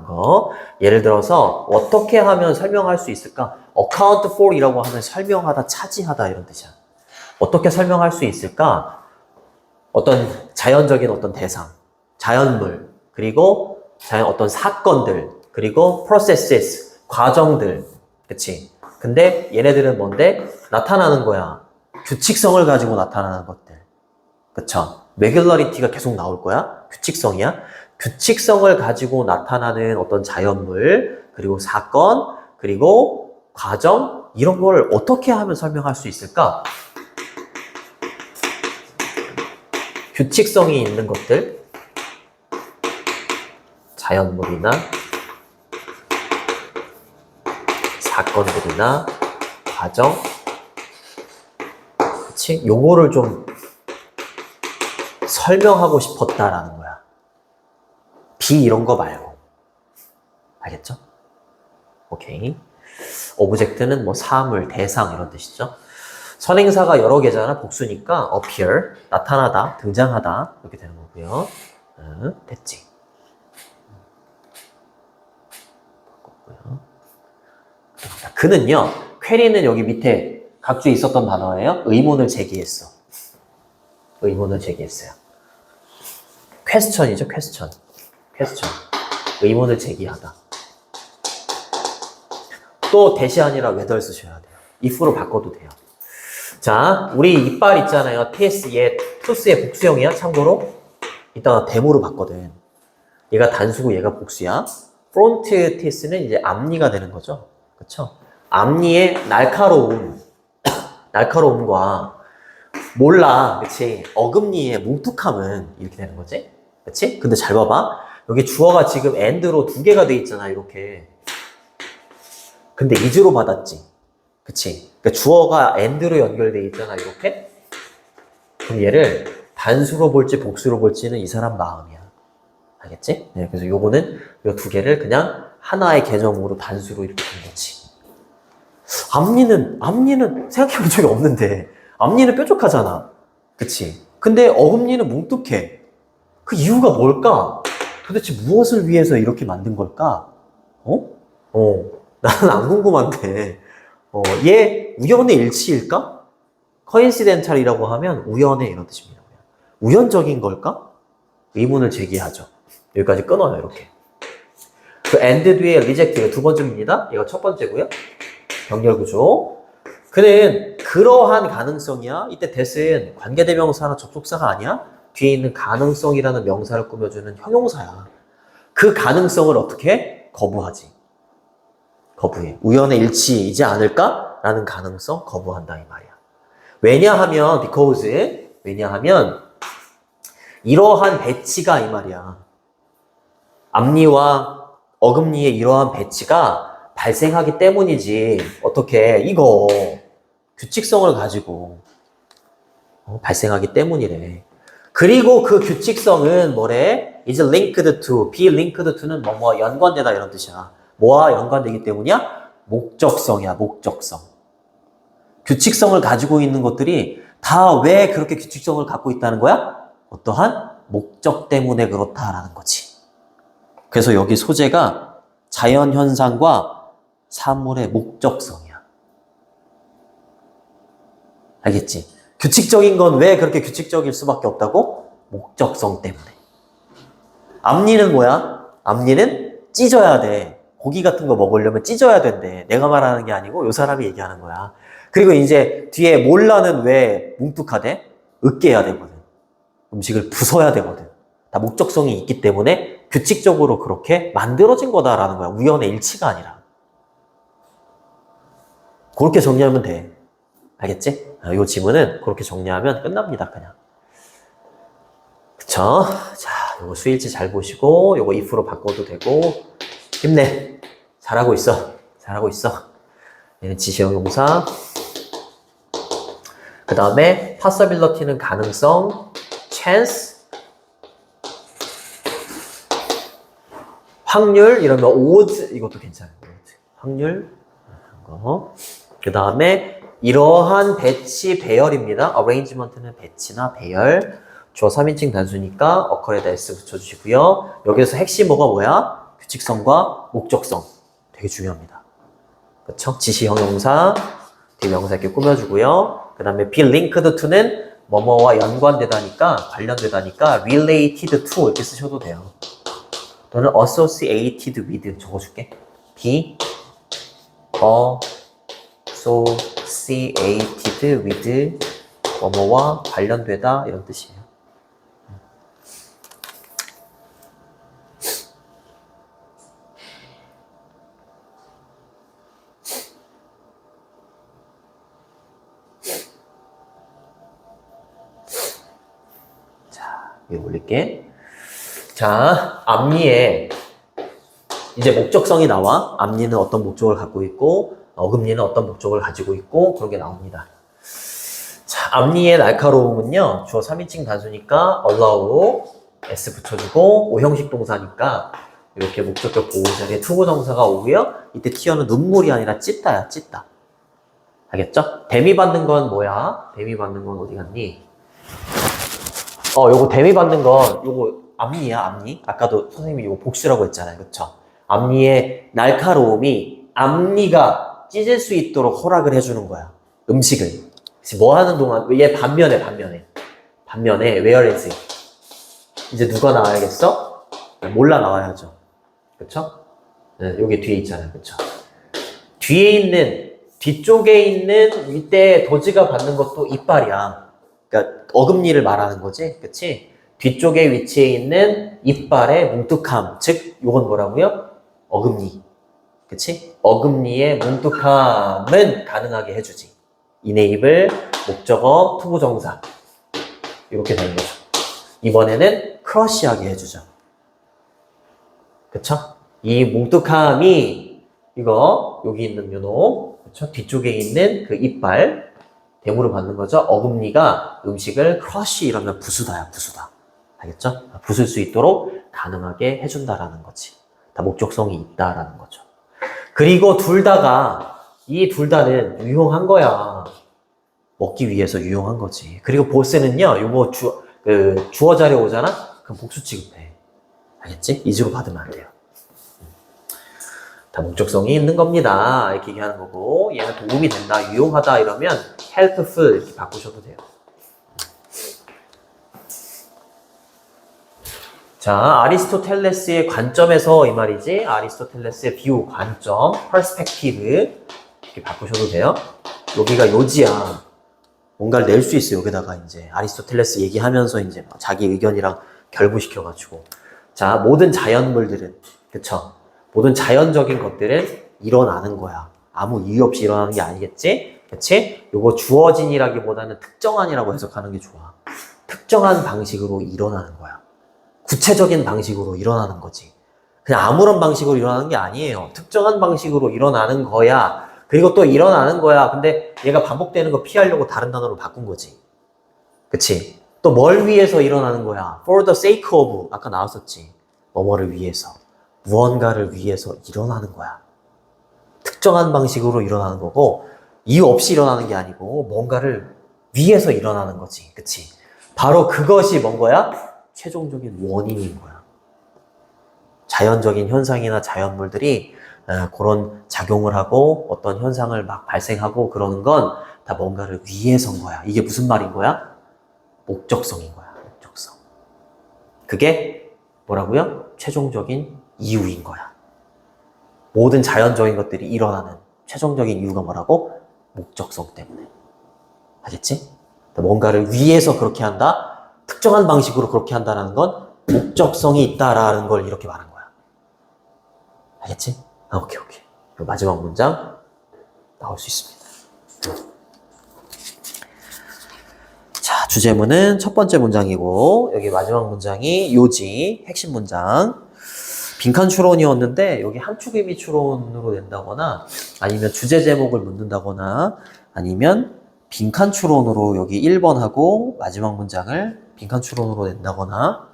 거. 예를 들어서 어떻게 하면 설명할 수 있을까? account for 이라고 하면 설명하다, 차지하다 이런 뜻이야. 어떻게 설명할 수 있을까? 어떤 자연적인 어떤 대상, 자연물, 그리고 어떤 사건들, 그리고 processes, 과정들. 그치? 근데 얘네들은 뭔데? 나타나는 거야. 규칙성을 가지고 나타나는 것들. 그쵸? regularity가 계속 나올 거야. 규칙성이야. 규칙성을 가지고 나타나는 어떤 자연물, 그리고 사건, 그리고 과정, 이런 걸 어떻게 하면 설명할 수 있을까? 규칙성이 있는 것들, 자연물이나 사건들이나 과정, 그치? 요거를 좀 설명하고 싶었다라는 거야. B 이런 거 말고. 알겠죠? 오케이. 오브젝트는 뭐 사물, 대상 이런 뜻이죠. 선행사가 여러 개잖아. 복수니까 appear, 나타나다, 등장하다 이렇게 되는 거고요. 됐지. 바꿨고요. 그는요. 퀘리는 여기 밑에 각주에 있었던 단어예요. 의문을 제기했어. 의문을 제기했어요. 퀘스천이죠. 퀘스천. 의문을 제기하다. 또 대시 아니라 whether 쓰셔야 돼요. if로 바꿔도 돼요. 자, 우리 이빨 있잖아요. TS 얘 투스의 복수형이야. 참고로 이따가 데모로 봤거든. 얘가 단수고 얘가 복수야. 프론트 TS는 이제 앞니가 되는 거죠. 그쵸? 앞니의 날카로움과 몰라, 그치? 어금니의 뭉툭함은 이렇게 되는 거지? 그치? 근데 잘 봐봐. 여기 주어가 지금 and로 두 개가 돼 있잖아, 이렇게. 근데 is로 받았지. 그치? 그러니까 주어가 and로 연결돼 있잖아, 이렇게. 그럼 얘를 단수로 볼지 복수로 볼지는 이 사람 마음이야. 알겠지? 네, 그래서 요거는 요 두 개를 그냥 하나의 개념으로 단수로 이렇게 된 거지. 앞니는 생각해 본 적이 없는데, 앞니는 뾰족하잖아. 그치? 근데 어금니는 뭉툭해. 그 이유가 뭘까? 도대체 무엇을 위해서 이렇게 만든 걸까? 나는 안 궁금한데. 얘 우연의 일치일까? coincidental이라고 하면 우연의 이런 뜻입니다. 우연적인 걸까? 의문을 제기하죠. 여기까지 끊어요, 이렇게. 그 and 뒤에 reject가 두 번째입니다. 얘가 첫 번째고요. 병렬구조. 그는 그러한 가능성이야. 이때 that은 관계대명사나 접속사가 아니야. 뒤에 있는 가능성이라는 명사를 꾸며주는 형용사야. 그 가능성을 어떻게 해? 거부하지. 거부해. 우연의 일치이지 않을까? 라는 가능성 거부한다 이 말이야. 왜냐하면 이러한 배치가 이 말이야. 앞니와 어금니의 이러한 배치가 발생하기 때문이지. 어떻게 이거 규칙성을 가지고 발생하기 때문이래. 그리고 그 규칙성은 뭐래? is linked to, be linked to는 뭐뭐 연관되다 이런 뜻이야. 뭐와 연관되기 때문이야? 목적성이야, 목적성. 규칙성을 가지고 있는 것들이 다 왜 그렇게 규칙성을 갖고 있다는 거야? 어떠한 목적 때문에 그렇다라는 거지. 그래서 여기 소재가 자연현상과 사물의 목적성이야. 알겠지? 규칙적인 건 왜 그렇게 규칙적일 수밖에 없다고? 목적성 때문에. 앞니는 뭐야? 앞니는 찢어야 돼. 고기 같은 거 먹으려면 찢어야 된대. 내가 말하는 게 아니고 요 사람이 얘기하는 거야. 그리고 이제 뒤에 몰라는 왜 뭉툭하대? 으깨야 되거든. 음식을 부숴야 되거든. 다 목적성이 있기 때문에 규칙적으로 그렇게 만들어진 거다라는 거야. 우연의 일치가 아니라. 그렇게 정리하면 돼. 알겠지? 이 지문은 그렇게 정리하면 끝납니다, 그냥. 그쵸? 자, 요거 수일치 잘 보시고, 요거 if로 바꿔도 되고, 힘내. 잘하고 있어. 잘하고 있어. 얘는 지시형 용사. 그 다음에 possibility는 가능성, chance, 확률, 이러면 odds, 이것도 괜찮아요. 확률. 그 다음에 이러한 배치, 배열입니다. arrangement는 배치나 배열. 주어 3인칭 단수니까 occur에다 s 붙여주시고요. 여기서 핵심어가 뭐야? 규칙성과 목적성. 되게 중요합니다. 그쵸? 지시형 용사, 뒤에 명사 이렇게 꾸며주고요. 그 다음에 be linked to는 뭐뭐와 연관되다니까, 관련되다니까 related to 이렇게 쓰셔도 돼요. 또는 associated with 적어줄게. be associated with 뭐뭐와 관련되다 이런 뜻이에요. 자, 위로 올릴게. 자, 앞니에 이제 목적성이 나와. 앞니는 어떤 목적을 갖고 있고 어금니는 어떤 목적을 가지고 있고 그런 게 나옵니다. 자, 앞니의 날카로움은요. 주어 3인칭 단수니까 allow s 붙여주고 오형식 동사니까 이렇게 목적격 보호 자리에 투부정사가 오고요. 이때 티어는 눈물이 아니라 찢다야, 찢다. 알겠죠? 대미 받는 건 뭐야? 대미 받는 건 어디 갔니? 요거 대미 받는 건 요거 앞니야, 앞니. 아까도 선생님이 요거 복수라고 했잖아요. 그쵸? 앞니의 날카로움이 앞니가 찢을 수 있도록 허락을 해주는 거야. 음식을. 뭐 하는 동안, 얘 반면에 whereas 이제 누가 나와야겠어? 몰라 나와야죠. 그쵸? 네, 여기 뒤에 있잖아요. 그쵸? 뒤쪽에 있는 이때 도지가 받는 것도 이빨이야. 그러니까 어금니를 말하는 거지. 그치? 뒤쪽에 위치해 있는 이빨의 뭉툭함. 즉, 요건 뭐라고요? 어금니. 그치? 어금니의 뭉툭함은 가능하게 해주지. enable, 목적어, 투부정사. 이렇게 되는 거죠. 이번에는 크러쉬하게 해주죠. 그쵸? 이 뭉툭함이 이거 여기 있는 요놈, 그쵸? 뒤쪽에 있는 그 이빨 대무를 받는 거죠. 어금니가 음식을 크러쉬 이러면 부수다야, 부수다. 알겠죠? 부술 수 있도록 가능하게 해준다라는 거지. 다 목적성이 있다라는 거죠. 그리고 이 둘 다는 유용한 거야. 먹기 위해서 유용한 거지. 그리고 보스는요, 요거 주어 자리에 오잖아? 그럼 복수 취급해. 알겠지? 이즈로 받으면 안 돼요. 다 목적성이 있는 겁니다. 이렇게 얘기하는 거고, 얘는 도움이 된다, 유용하다 이러면 helpful 이렇게 바꾸셔도 돼요. 자, 아리스토텔레스의 관점에서 이 말이지. 아리스토텔레스의 뷰, 관점, perspective 이렇게 바꾸셔도 돼요. 여기가 요지야. 뭔가를 낼 수 있어요. 여기다가 이제 아리스토텔레스 얘기하면서 이제 자기 의견이랑 결부시켜가지고. 자, 모든 자연물들은, 그쵸? 모든 자연적인 것들은 일어나는 거야. 아무 이유 없이 일어나는 게 아니겠지? 그치? 요거 주어진이라기보다는 특정한이라고 해석하는 게 좋아. 특정한 방식으로 일어나는 거야. 구체적인 방식으로 일어나는 거지. 그냥 아무런 방식으로 일어나는 게 아니에요. 특정한 방식으로 일어나는 거야. 그리고 또 일어나는 거야. 근데 얘가 반복되는 거 피하려고 다른 단어로 바꾼 거지. 그치? 또 뭘 위해서 일어나는 거야? For the sake of. 아까 나왔었지. 뭐뭐를 위해서. 무언가를 위해서 일어나는 거야. 특정한 방식으로 일어나는 거고, 이유 없이 일어나는 게 아니고, 뭔가를 위해서 일어나는 거지. 그치? 바로 그것이 뭔 거야? 최종적인 원인인 거야. 자연적인 현상이나 자연물들이 그런 작용을 하고 어떤 현상을 막 발생하고 그러는 건 다 뭔가를 위해서인 거야. 이게 무슨 말인 거야? 목적성인 거야. 목적성. 그게 뭐라고요? 최종적인 이유인 거야. 모든 자연적인 것들이 일어나는 최종적인 이유가 뭐라고? 목적성 때문에. 알겠지? 뭔가를 위해서 그렇게 한다? 특정한 방식으로 그렇게 한다는 건 목적성이 있다라는 걸 이렇게 말한 거야. 알겠지? 오케이. 그리고 마지막 문장 나올 수 있습니다. 자, 주제문은 첫 번째 문장이고 여기 마지막 문장이 요지, 핵심 문장. 빈칸 추론이었는데 여기 함축 의미 추론으로 낸다거나 아니면 주제 제목을 묻는다거나 아니면 빈칸 추론으로 여기 1번하고 마지막 문장을 빈칸 추론으로 낸다거나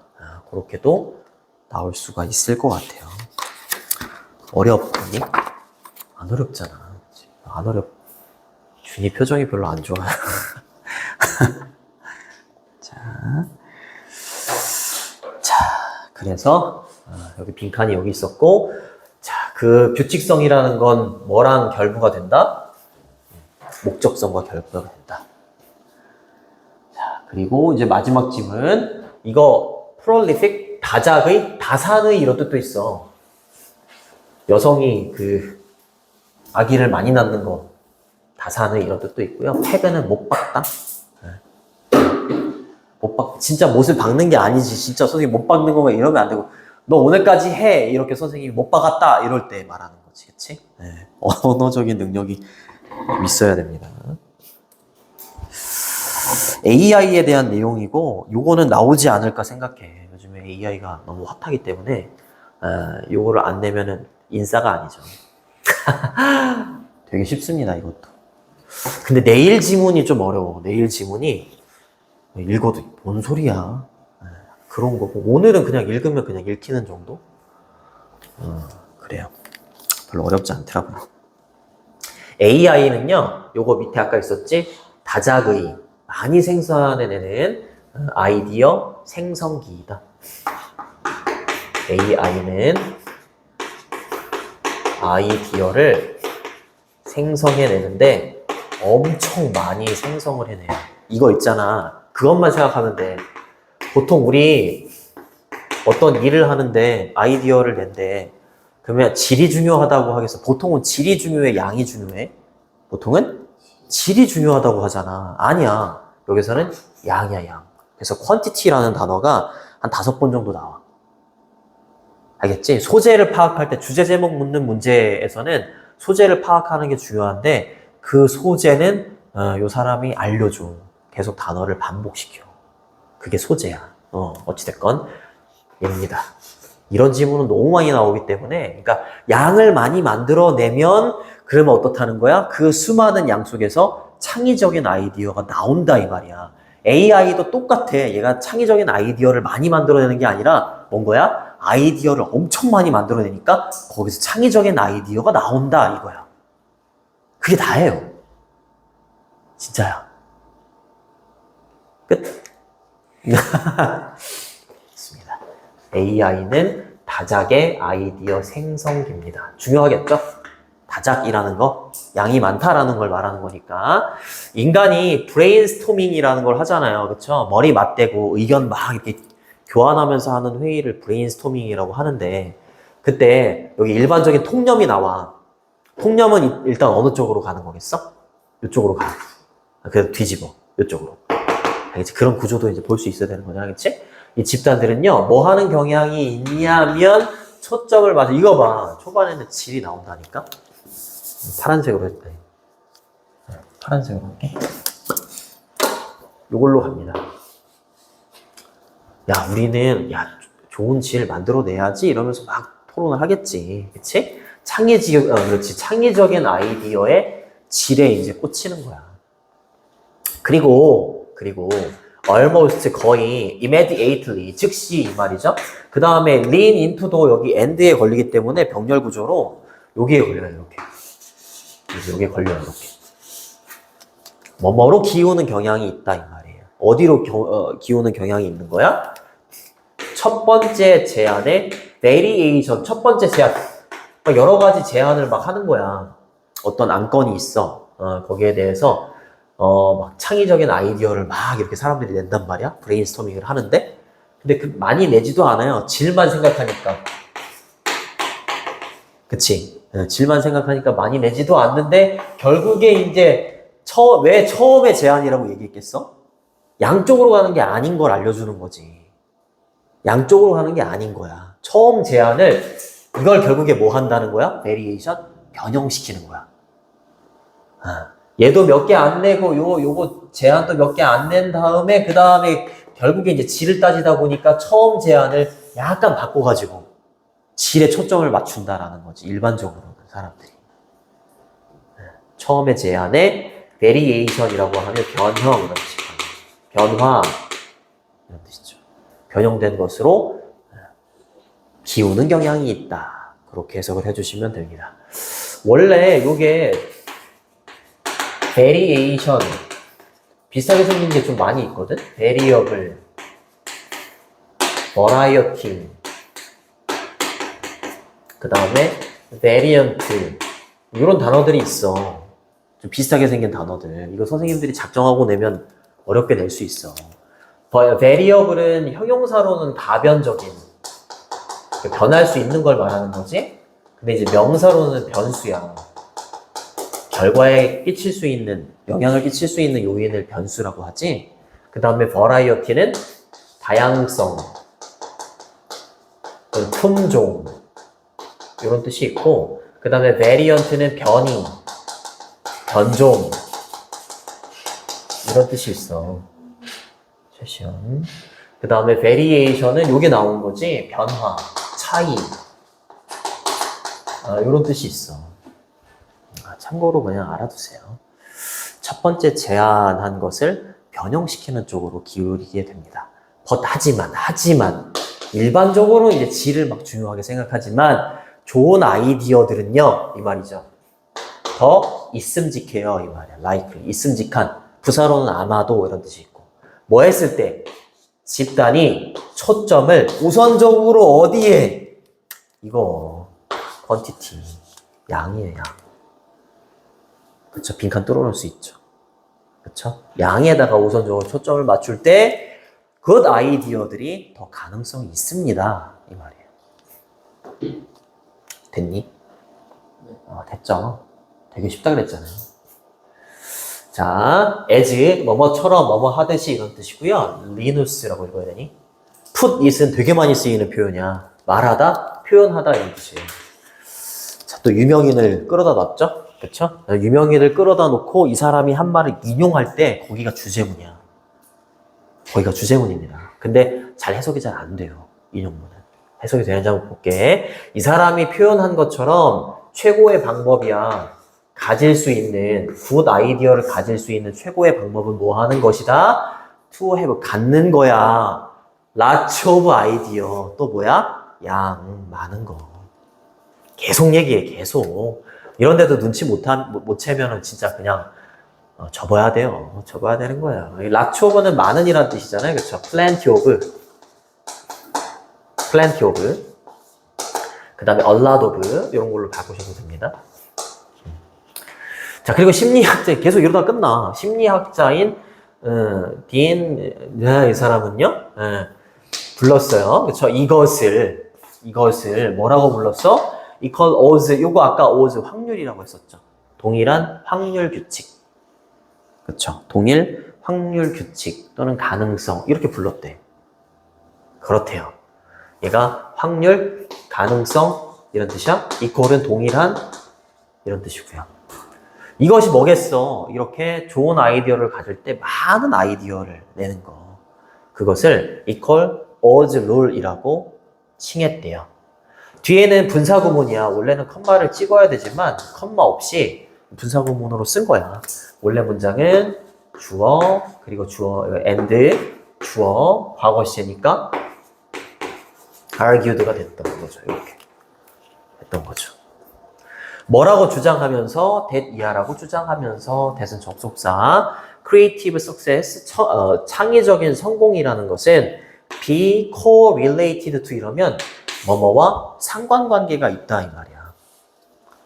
그렇게도 나올 수가 있을 것 같아요. 어렵니? 안 어렵잖아. 안 어렵. 준이 표정이 별로 안 좋아요. 자, 그래서 여기 빈칸이 여기 있었고, 자, 그 규칙성이라는 건 뭐랑 결부가 된다? 목적성과 결부가 된다. 자, 그리고 이제 마지막 질문. 이거 prolific, 다작의, 다산의 이런 뜻도 있어. 여성이 그 아기를 많이 낳는 거, 다산의 이런 뜻도 있고요. 패그는 못 박다. 진짜 못을 박는 게 아니지. 진짜 선생님 못 박는 거면 이러면 안 되고, 너 오늘까지 해. 이렇게 선생님이 못 박았다. 이럴 때 말하는 거지. 그치? 네. 언어적인 능력이 있어야 됩니다. AI에 대한 내용이고, 요거는 나오지 않을까 생각해. 요즘에 AI가 너무 핫하기 때문에, 요거를 안 내면은 인싸가 아니죠. 되게 쉽습니다, 이것도. 근데 내일 지문이 좀 어려워. 내일 지문이 읽어도 뭔 소리야. 그런 거고. 오늘은 그냥 읽으면 그냥 읽히는 정도? 그래요. 별로 어렵지 않더라고요. AI는요, 요거 밑에 아까 있었지? 다작의, 많이 생산해내는 아이디어 생성기이다. AI는 아이디어를 생성해내는데 엄청 많이 생성을 해내요. 이거 있잖아. 그것만 생각하면 돼. 보통 우리 어떤 일을 하는데 아이디어를 낸대. 그러면 질이 중요하다고 하겠어. 보통은 질이 중요해, 양이 중요해? 보통은 질이 중요하다고 하잖아. 아니야. 여기서는 양이야, 양. 그래서 quantity라는 단어가 한 5번 정도 나와. 알겠지? 소재를 파악할 때 주제 제목 묻는 문제에서는 소재를 파악하는 게 중요한데 그 소재는 요 사람이 알려줘. 계속 단어를 반복시켜. 그게 소재야. 어찌됐건 입니다. 이런 지문은 너무 많이 나오기 때문에 그러니까 양을 많이 만들어내면 그러면 어떻다는 거야? 그 수많은 양 속에서 창의적인 아이디어가 나온다 이 말이야. AI도 똑같아. 얘가 창의적인 아이디어를 많이 만들어내는 게 아니라 뭔 거야? 아이디어를 엄청 많이 만들어내니까 거기서 창의적인 아이디어가 나온다 이거야. 그게 다예요. 진짜야. 끝. 좋습니다. AI는 다작의 아이디어 생성기입니다. 중요하겠죠? 다작이라는 거, 양이 많다라는 걸 말하는 거니까. 인간이 브레인스토밍이라는 걸 하잖아요. 그쵸? 머리 맞대고 의견 막 이렇게 교환하면서 하는 회의를 브레인스토밍이라고 하는데, 그때 여기 일반적인 통념이 나와. 통념은 일단 어느 쪽으로 가는 거겠어? 이쪽으로 가. 그래서 뒤집어. 이쪽으로. 알겠지? 그런 구조도 이제 볼 수 있어야 되는 거냐, 알겠지? 이 집단들은요, 뭐 하는 경향이 있냐면, 초점을 맞아. 이거 봐. 초반에는 질이 나온다니까? 파란색으로 했다. 파란색으로 할게. 요걸로 갑니다. 야, 우리는, 좋은 질 만들어내야지. 이러면서 막 토론을 하겠지. 그치? 그렇지. 창의적인 아이디어의 질에 이제 꽂히는 거야. 그리고, almost 거의 immediately, 즉시 이 말이죠. 그 다음에 lean into도 여기 end에 걸리기 때문에 병렬 구조로 여기에 걸려요, 이렇게. 여기에 걸려요, 이렇게. 뭐뭐로 기우는 경향이 있다, 이 말이에요. 어디로 기우는 경향이 있는 거야? 첫 번째 제안의 variation, 첫 번째 제안. 여러 가지 제안을 막 하는 거야. 어떤 안건이 있어. 거기에 대해서 막 창의적인 아이디어를 막 이렇게 사람들이 낸단 말이야. 브레인스토밍을 하는데. 근데 많이 내지도 않아요. 질만 생각하니까. 그치? 질만 생각하니까 많이 내지도 않는데, 결국에 이제, 왜 처음에 제안이라고 얘기했겠어? 양쪽으로 가는 게 아닌 걸 알려주는 거지. 양쪽으로 가는 게 아닌 거야. 처음 제한을 이걸 결국에 뭐 한다는 거야? 베리에이션? 변형시키는 거야. 얘도 몇 개 안 내고 요거 제한도 몇 개 안 낸 다음에 그 다음에 결국에 이제 질을 따지다 보니까 처음 제한을 약간 바꿔가지고 질에 초점을 맞춘다라는 거지. 일반적으로는 사람들이. 처음에 제한에 베리에이션이라고 하면 변형 이런 뜻이죠. 변화 이런 뜻이죠. 변형된 것으로 기우는 경향이 있다. 그렇게 해석을 해주시면 됩니다. 원래 요게 베리에이션 비슷하게 생긴 게 좀 많이 있거든. 베리어블, 버라이어티, 그 다음에 베리언트 이런 단어들이 있어. 좀 비슷하게 생긴 단어들. 이거 선생님들이 작정하고 내면 어렵게 낼 수 있어. 베리어블은 형용사로는 다변적인 변할 수 있는 걸 말하는 거지. 근데 이제 명사로는 변수야. 결과에 끼칠 수 있는, 영향을 끼칠 수 있는 요인을 변수라고 하지. 그 다음에 버라이어티는 다양성, 품종 이런 뜻이 있고, 그 다음에 베리언트는 변이, 변종 이런 뜻이 있어. 세션. 그 다음에 베리에이션은 요게 나온 거지. 변화, 차이 이런 뜻이 있어. 참고로 그냥 알아두세요. 첫 번째 제안한 것을 변형시키는 쪽으로 기울이게 됩니다. 하지만 일반적으로 이제 질을 막 중요하게 생각하지만 좋은 아이디어들은요 이 말이죠. 더 있음직해요 이 말이야. likely 있음직한 부사로는 아마도 이런 뜻이 있고 뭐 했을 때 집단이 초점을 우선적으로 어디에 이거 quantity 양이에요 양. 그쵸? 빈칸 뚫어놓을 수 있죠. 그쵸? 양에다가 우선적으로 초점을 맞출 때 그 아이디어들이 더 가능성이 있습니다. 이 말이에요. 됐니? 됐죠? 되게 쉽다 그랬잖아요. 자, as, 뭐뭐처럼, 뭐뭐 하듯이 이런 뜻이고요. 리누스라고 읽어야 되니? put it은 되게 많이 쓰이는 표현이야. 말하다, 표현하다 이런 뜻이에요. 자, 또 유명인을 끌어다 놨죠? 그쵸? 유명인을 끌어다 놓고 이 사람이 한 말을 인용할 때 거기가 주제문이야. 거기가 주제문입니다. 근데 잘 해석이 잘 안 돼요. 인용문은. 해석이 되는지 한번 볼게. 이 사람이 표현한 것처럼 최고의 방법이야. 가질 수 있는, 굿 아이디어를 가질 수 있는 최고의 방법은 뭐 하는 것이다? to have, 갖는 거야. lots of idea. 또 뭐야? 양, 많은 거. 계속 얘기해, 계속. 이런데도 눈치 못 채면은 진짜 그냥 접어야 돼요. 접어야 되는 거야. lots of는 많은이라는 뜻이잖아요. 그쵸? plenty of. plenty of. 그 다음에 a lot of. 이런 걸로 바꾸셔도 됩니다. 자, 그리고 심리학자, 계속 이러다 끝나. 심리학자인, 이 사람은요, 불렀어요. 그쵸? 이것을 뭐라고 불렀어? equal odds, 요거 아까 odds 확률이라고 했었죠. 동일한 확률 규칙. 그쵸? 동일 확률 규칙 또는 가능성. 이렇게 불렀대. 그렇대요. 얘가 확률, 가능성, 이런 뜻이야. equal은 동일한, 이런 뜻이고요. 이것이 뭐겠어? 이렇게 좋은 아이디어를 가질 때 많은 아이디어를 내는 거. 그것을 equal odds rule이라고 칭했대요. 뒤에는 분사구문이야. 원래는 컴마를 찍어야 되지만 컴마 없이 분사구문으로 쓴 거야. 원래 문장은 주어, 그리고 주어, and, 주어, 과거 시제니까 argued가 됐던 거죠. 이렇게 했던 거죠. 뭐라고 주장하면서 that 이하라고 주장하면서 that은 접속사 creative success 창의적인 성공이라는 것은 be correlated to 이러면 뭐뭐와 상관관계가 있다 이 말이야.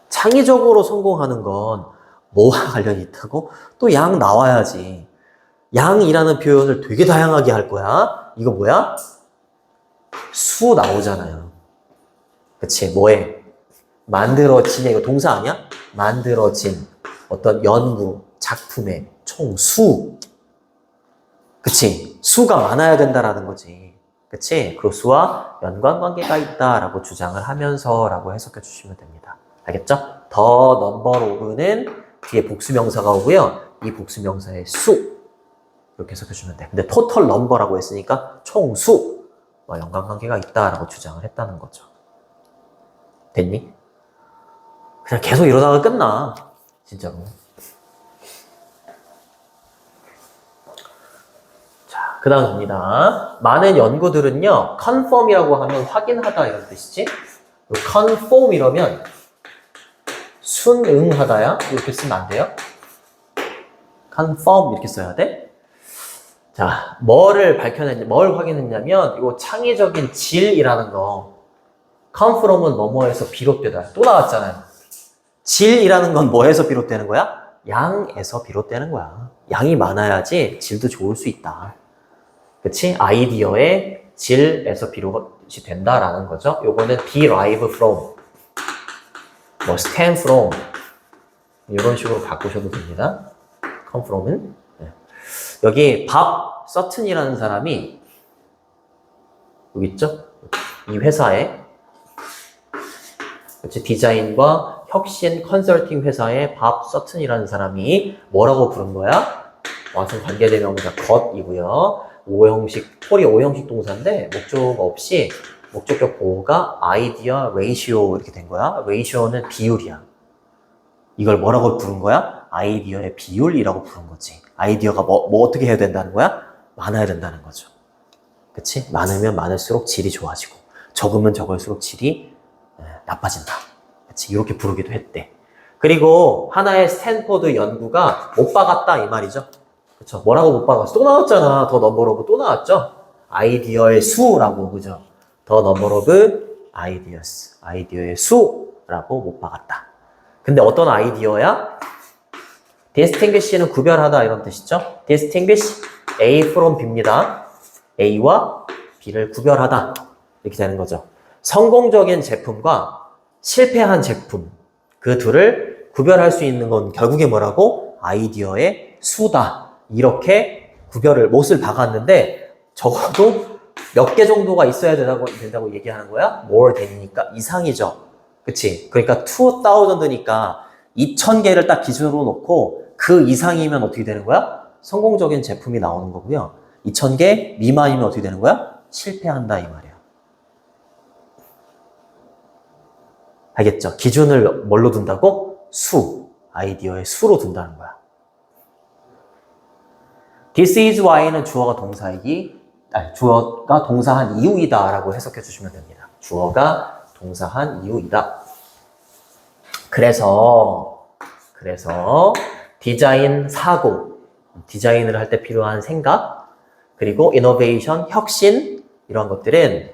창의적으로 성공하는 건 뭐와 관련이 있다고? 또 양 나와야지. 양이라는 표현을 되게 다양하게 할 거야. 이거 뭐야? 수 나오잖아요. 그치? 뭐에? 만들어진, 이거 동사 아니야? 만들어진 어떤 연구, 작품의 총수. 그치? 수가 많아야 된다라는 거지. 그치? 그 수와 연관관계가 있다라고 주장을 하면서라고 해석해 주시면 됩니다. 알겠죠? 더 넘버 오브는 뒤에 복수명사가 오고요. 이 복수명사의 수 이렇게 해석해 주면 돼. 근데 토털 넘버라고 했으니까 총수와 연관관계가 있다라고 주장을 했다는 거죠. 됐니? 그냥 계속 이러다가 끝나. 진짜로. 자, 그 다음입니다. 많은 연구들은요, confirm이라고 하면 확인하다 이런 뜻이지? conform 이러면 순응하다야? 이렇게 쓰면 안 돼요? confirm 이렇게 써야 돼? 자, 뭘 확인했냐면, 이거 창의적인 질이라는 거, confirm은 뭐뭐에서 비롯되다. 또 나왔잖아요. 질이라는 건 뭐에서 비롯되는 거야? 양에서 비롯되는 거야. 양이 많아야지 질도 좋을 수 있다. 그치? 아이디어의 질에서 비롯이 된다라는 거죠. 요거는 derive from, 뭐 stem from 이런 식으로 바꾸셔도 됩니다. come from은 여기 밥 서튼이라는 사람이 여기 있죠? 이 회사에 그치? 디자인과 혁신 컨설팅 회사의 밥 서튼이라는 사람이 뭐라고 부른 거야? 완성 관계대명사 got이고요. 폴이 5형식 동사인데 목적 없이 목적격 보호가 아이디어 레이시오 이렇게 된 거야. 레이시오는 비율이야. 이걸 뭐라고 부른 거야? 아이디어의 비율이라고 부른 거지. 아이디어가 뭐 어떻게 해야 된다는 거야? 많아야 된다는 거죠. 그치? 많으면 많을수록 질이 좋아지고 적으면 적을수록 질이 나빠진다. 그치? 이렇게 부르기도 했대. 그리고 하나의 스탠포드 연구가 못 박았다 이 말이죠. 그쵸? 뭐라고 못 박았어? 또 나왔잖아. 더 넘버 오브 또 나왔죠? 아이디어의 수라고, 그죠? 더 넘버 오브 아이디어스. 아이디어의 수라고 못 박았다. 근데 어떤 아이디어야? distinguish는 구별하다 이런 뜻이죠? distinguish A from B입니다. A와 B를 구별하다. 이렇게 되는 거죠. 성공적인 제품과 실패한 제품. 그 둘을 구별할 수 있는 건 결국에 뭐라고? 아이디어의 수다. 이렇게 구별을 못을 박았는데 적어도 몇 개 정도가 있어야 된다고 얘기하는 거야? more than이니까 이상이죠. 그치? 그러니까 2000니까 2000개를 딱 기준으로 놓고 그 이상이면 어떻게 되는 거야? 성공적인 제품이 나오는 거고요. 2000개 미만이면 어떻게 되는 거야? 실패한다 이 말이야. 알겠죠? 기준을 뭘로 둔다고? 수. 아이디어의 수로 둔다는 거야. This is why는 주어가 동사한 이유이다 라고 해석해 주시면 됩니다. 주어가 동사한 이유이다. 그래서 디자인 사고, 디자인을 할 때 필요한 생각, 그리고 innovation, 혁신 이런 것들은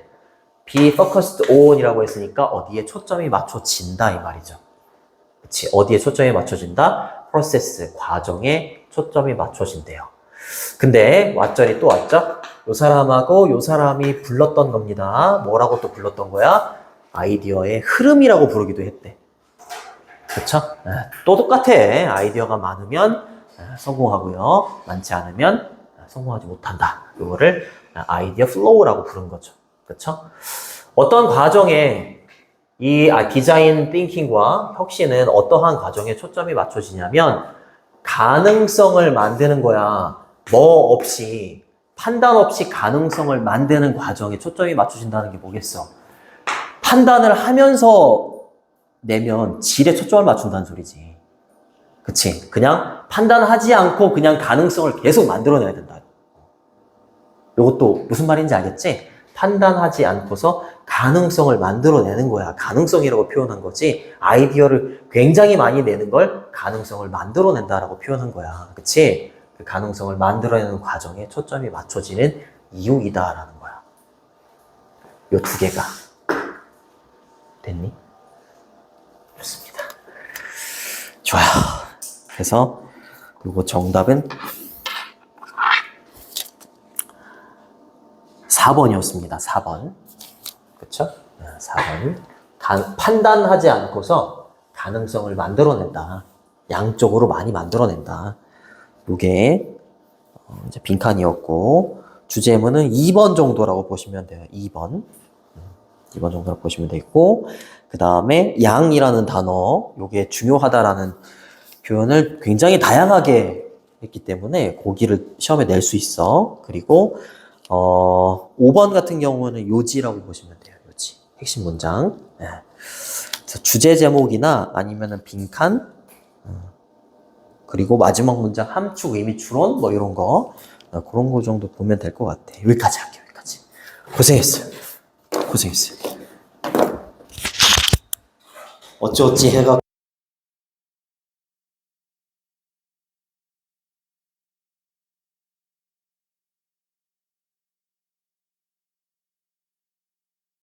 be focused on 이라고 했으니까 어디에 초점이 맞춰진다 이 말이죠. 그치? 어디에 초점이 맞춰진다? process, 과정에 초점이 맞춰진대요. 근데 왓절이 또 왔죠? 요 사람하고 요 사람이 불렀던 겁니다. 뭐라고 또 불렀던 거야? 아이디어의 흐름이라고 부르기도 했대. 그쵸? 또 똑같아. 아이디어가 많으면 성공하고요. 많지 않으면 성공하지 못한다. 요거를 아이디어 플로우라고 부른 거죠. 그쵸? 어떤 과정에 이 디자인 띵킹과 혁신은 어떠한 과정에 초점이 맞춰지냐면 가능성을 만드는 거야. 뭐 없이, 판단 없이 가능성을 만드는 과정에 초점이 맞춰진다는 게 뭐겠어? 판단을 하면서 내면 질에 초점을 맞춘다는 소리지. 그치? 그냥 판단하지 않고 그냥 가능성을 계속 만들어내야 된다. 이것도 무슨 말인지 알겠지? 판단하지 않고서 가능성을 만들어내는 거야. 가능성이라고 표현한 거지. 아이디어를 굉장히 많이 내는 걸 가능성을 만들어낸다라고 표현한 거야. 그치? 그 가능성을 만들어내는 과정에 초점이 맞춰지는 이유이다라는 거야. 요 두 개가. 됐니? 좋습니다. 좋아요. 그래서 요거 정답은 4번이었습니다. 4번. 그쵸? 4번. 판단하지 않고서 가능성을 만들어낸다. 양쪽으로 많이 만들어낸다. 요게 이제 빈칸이었고, 주제문은 2번 정도라고 보시면 돼요. 2번. 2번 정도라고 보시면 되고, 그 다음에 양이라는 단어, 요게 중요하다라는 표현을 굉장히 다양하게 했기 때문에 고기를 시험에 낼 수 있어. 그리고 5번 같은 경우는 요지라고 보시면 돼요. 요지. 핵심 문장. 네. 그래서 주제 제목이나 아니면은 빈칸, 그리고 마지막 문장 함축, 의미 추론 뭐 이런 거 그런 거 정도 보면 될 것 같아. 여기까지 할게요. 여기까지. 고생했어요. 고생했어요. 어찌어찌 해가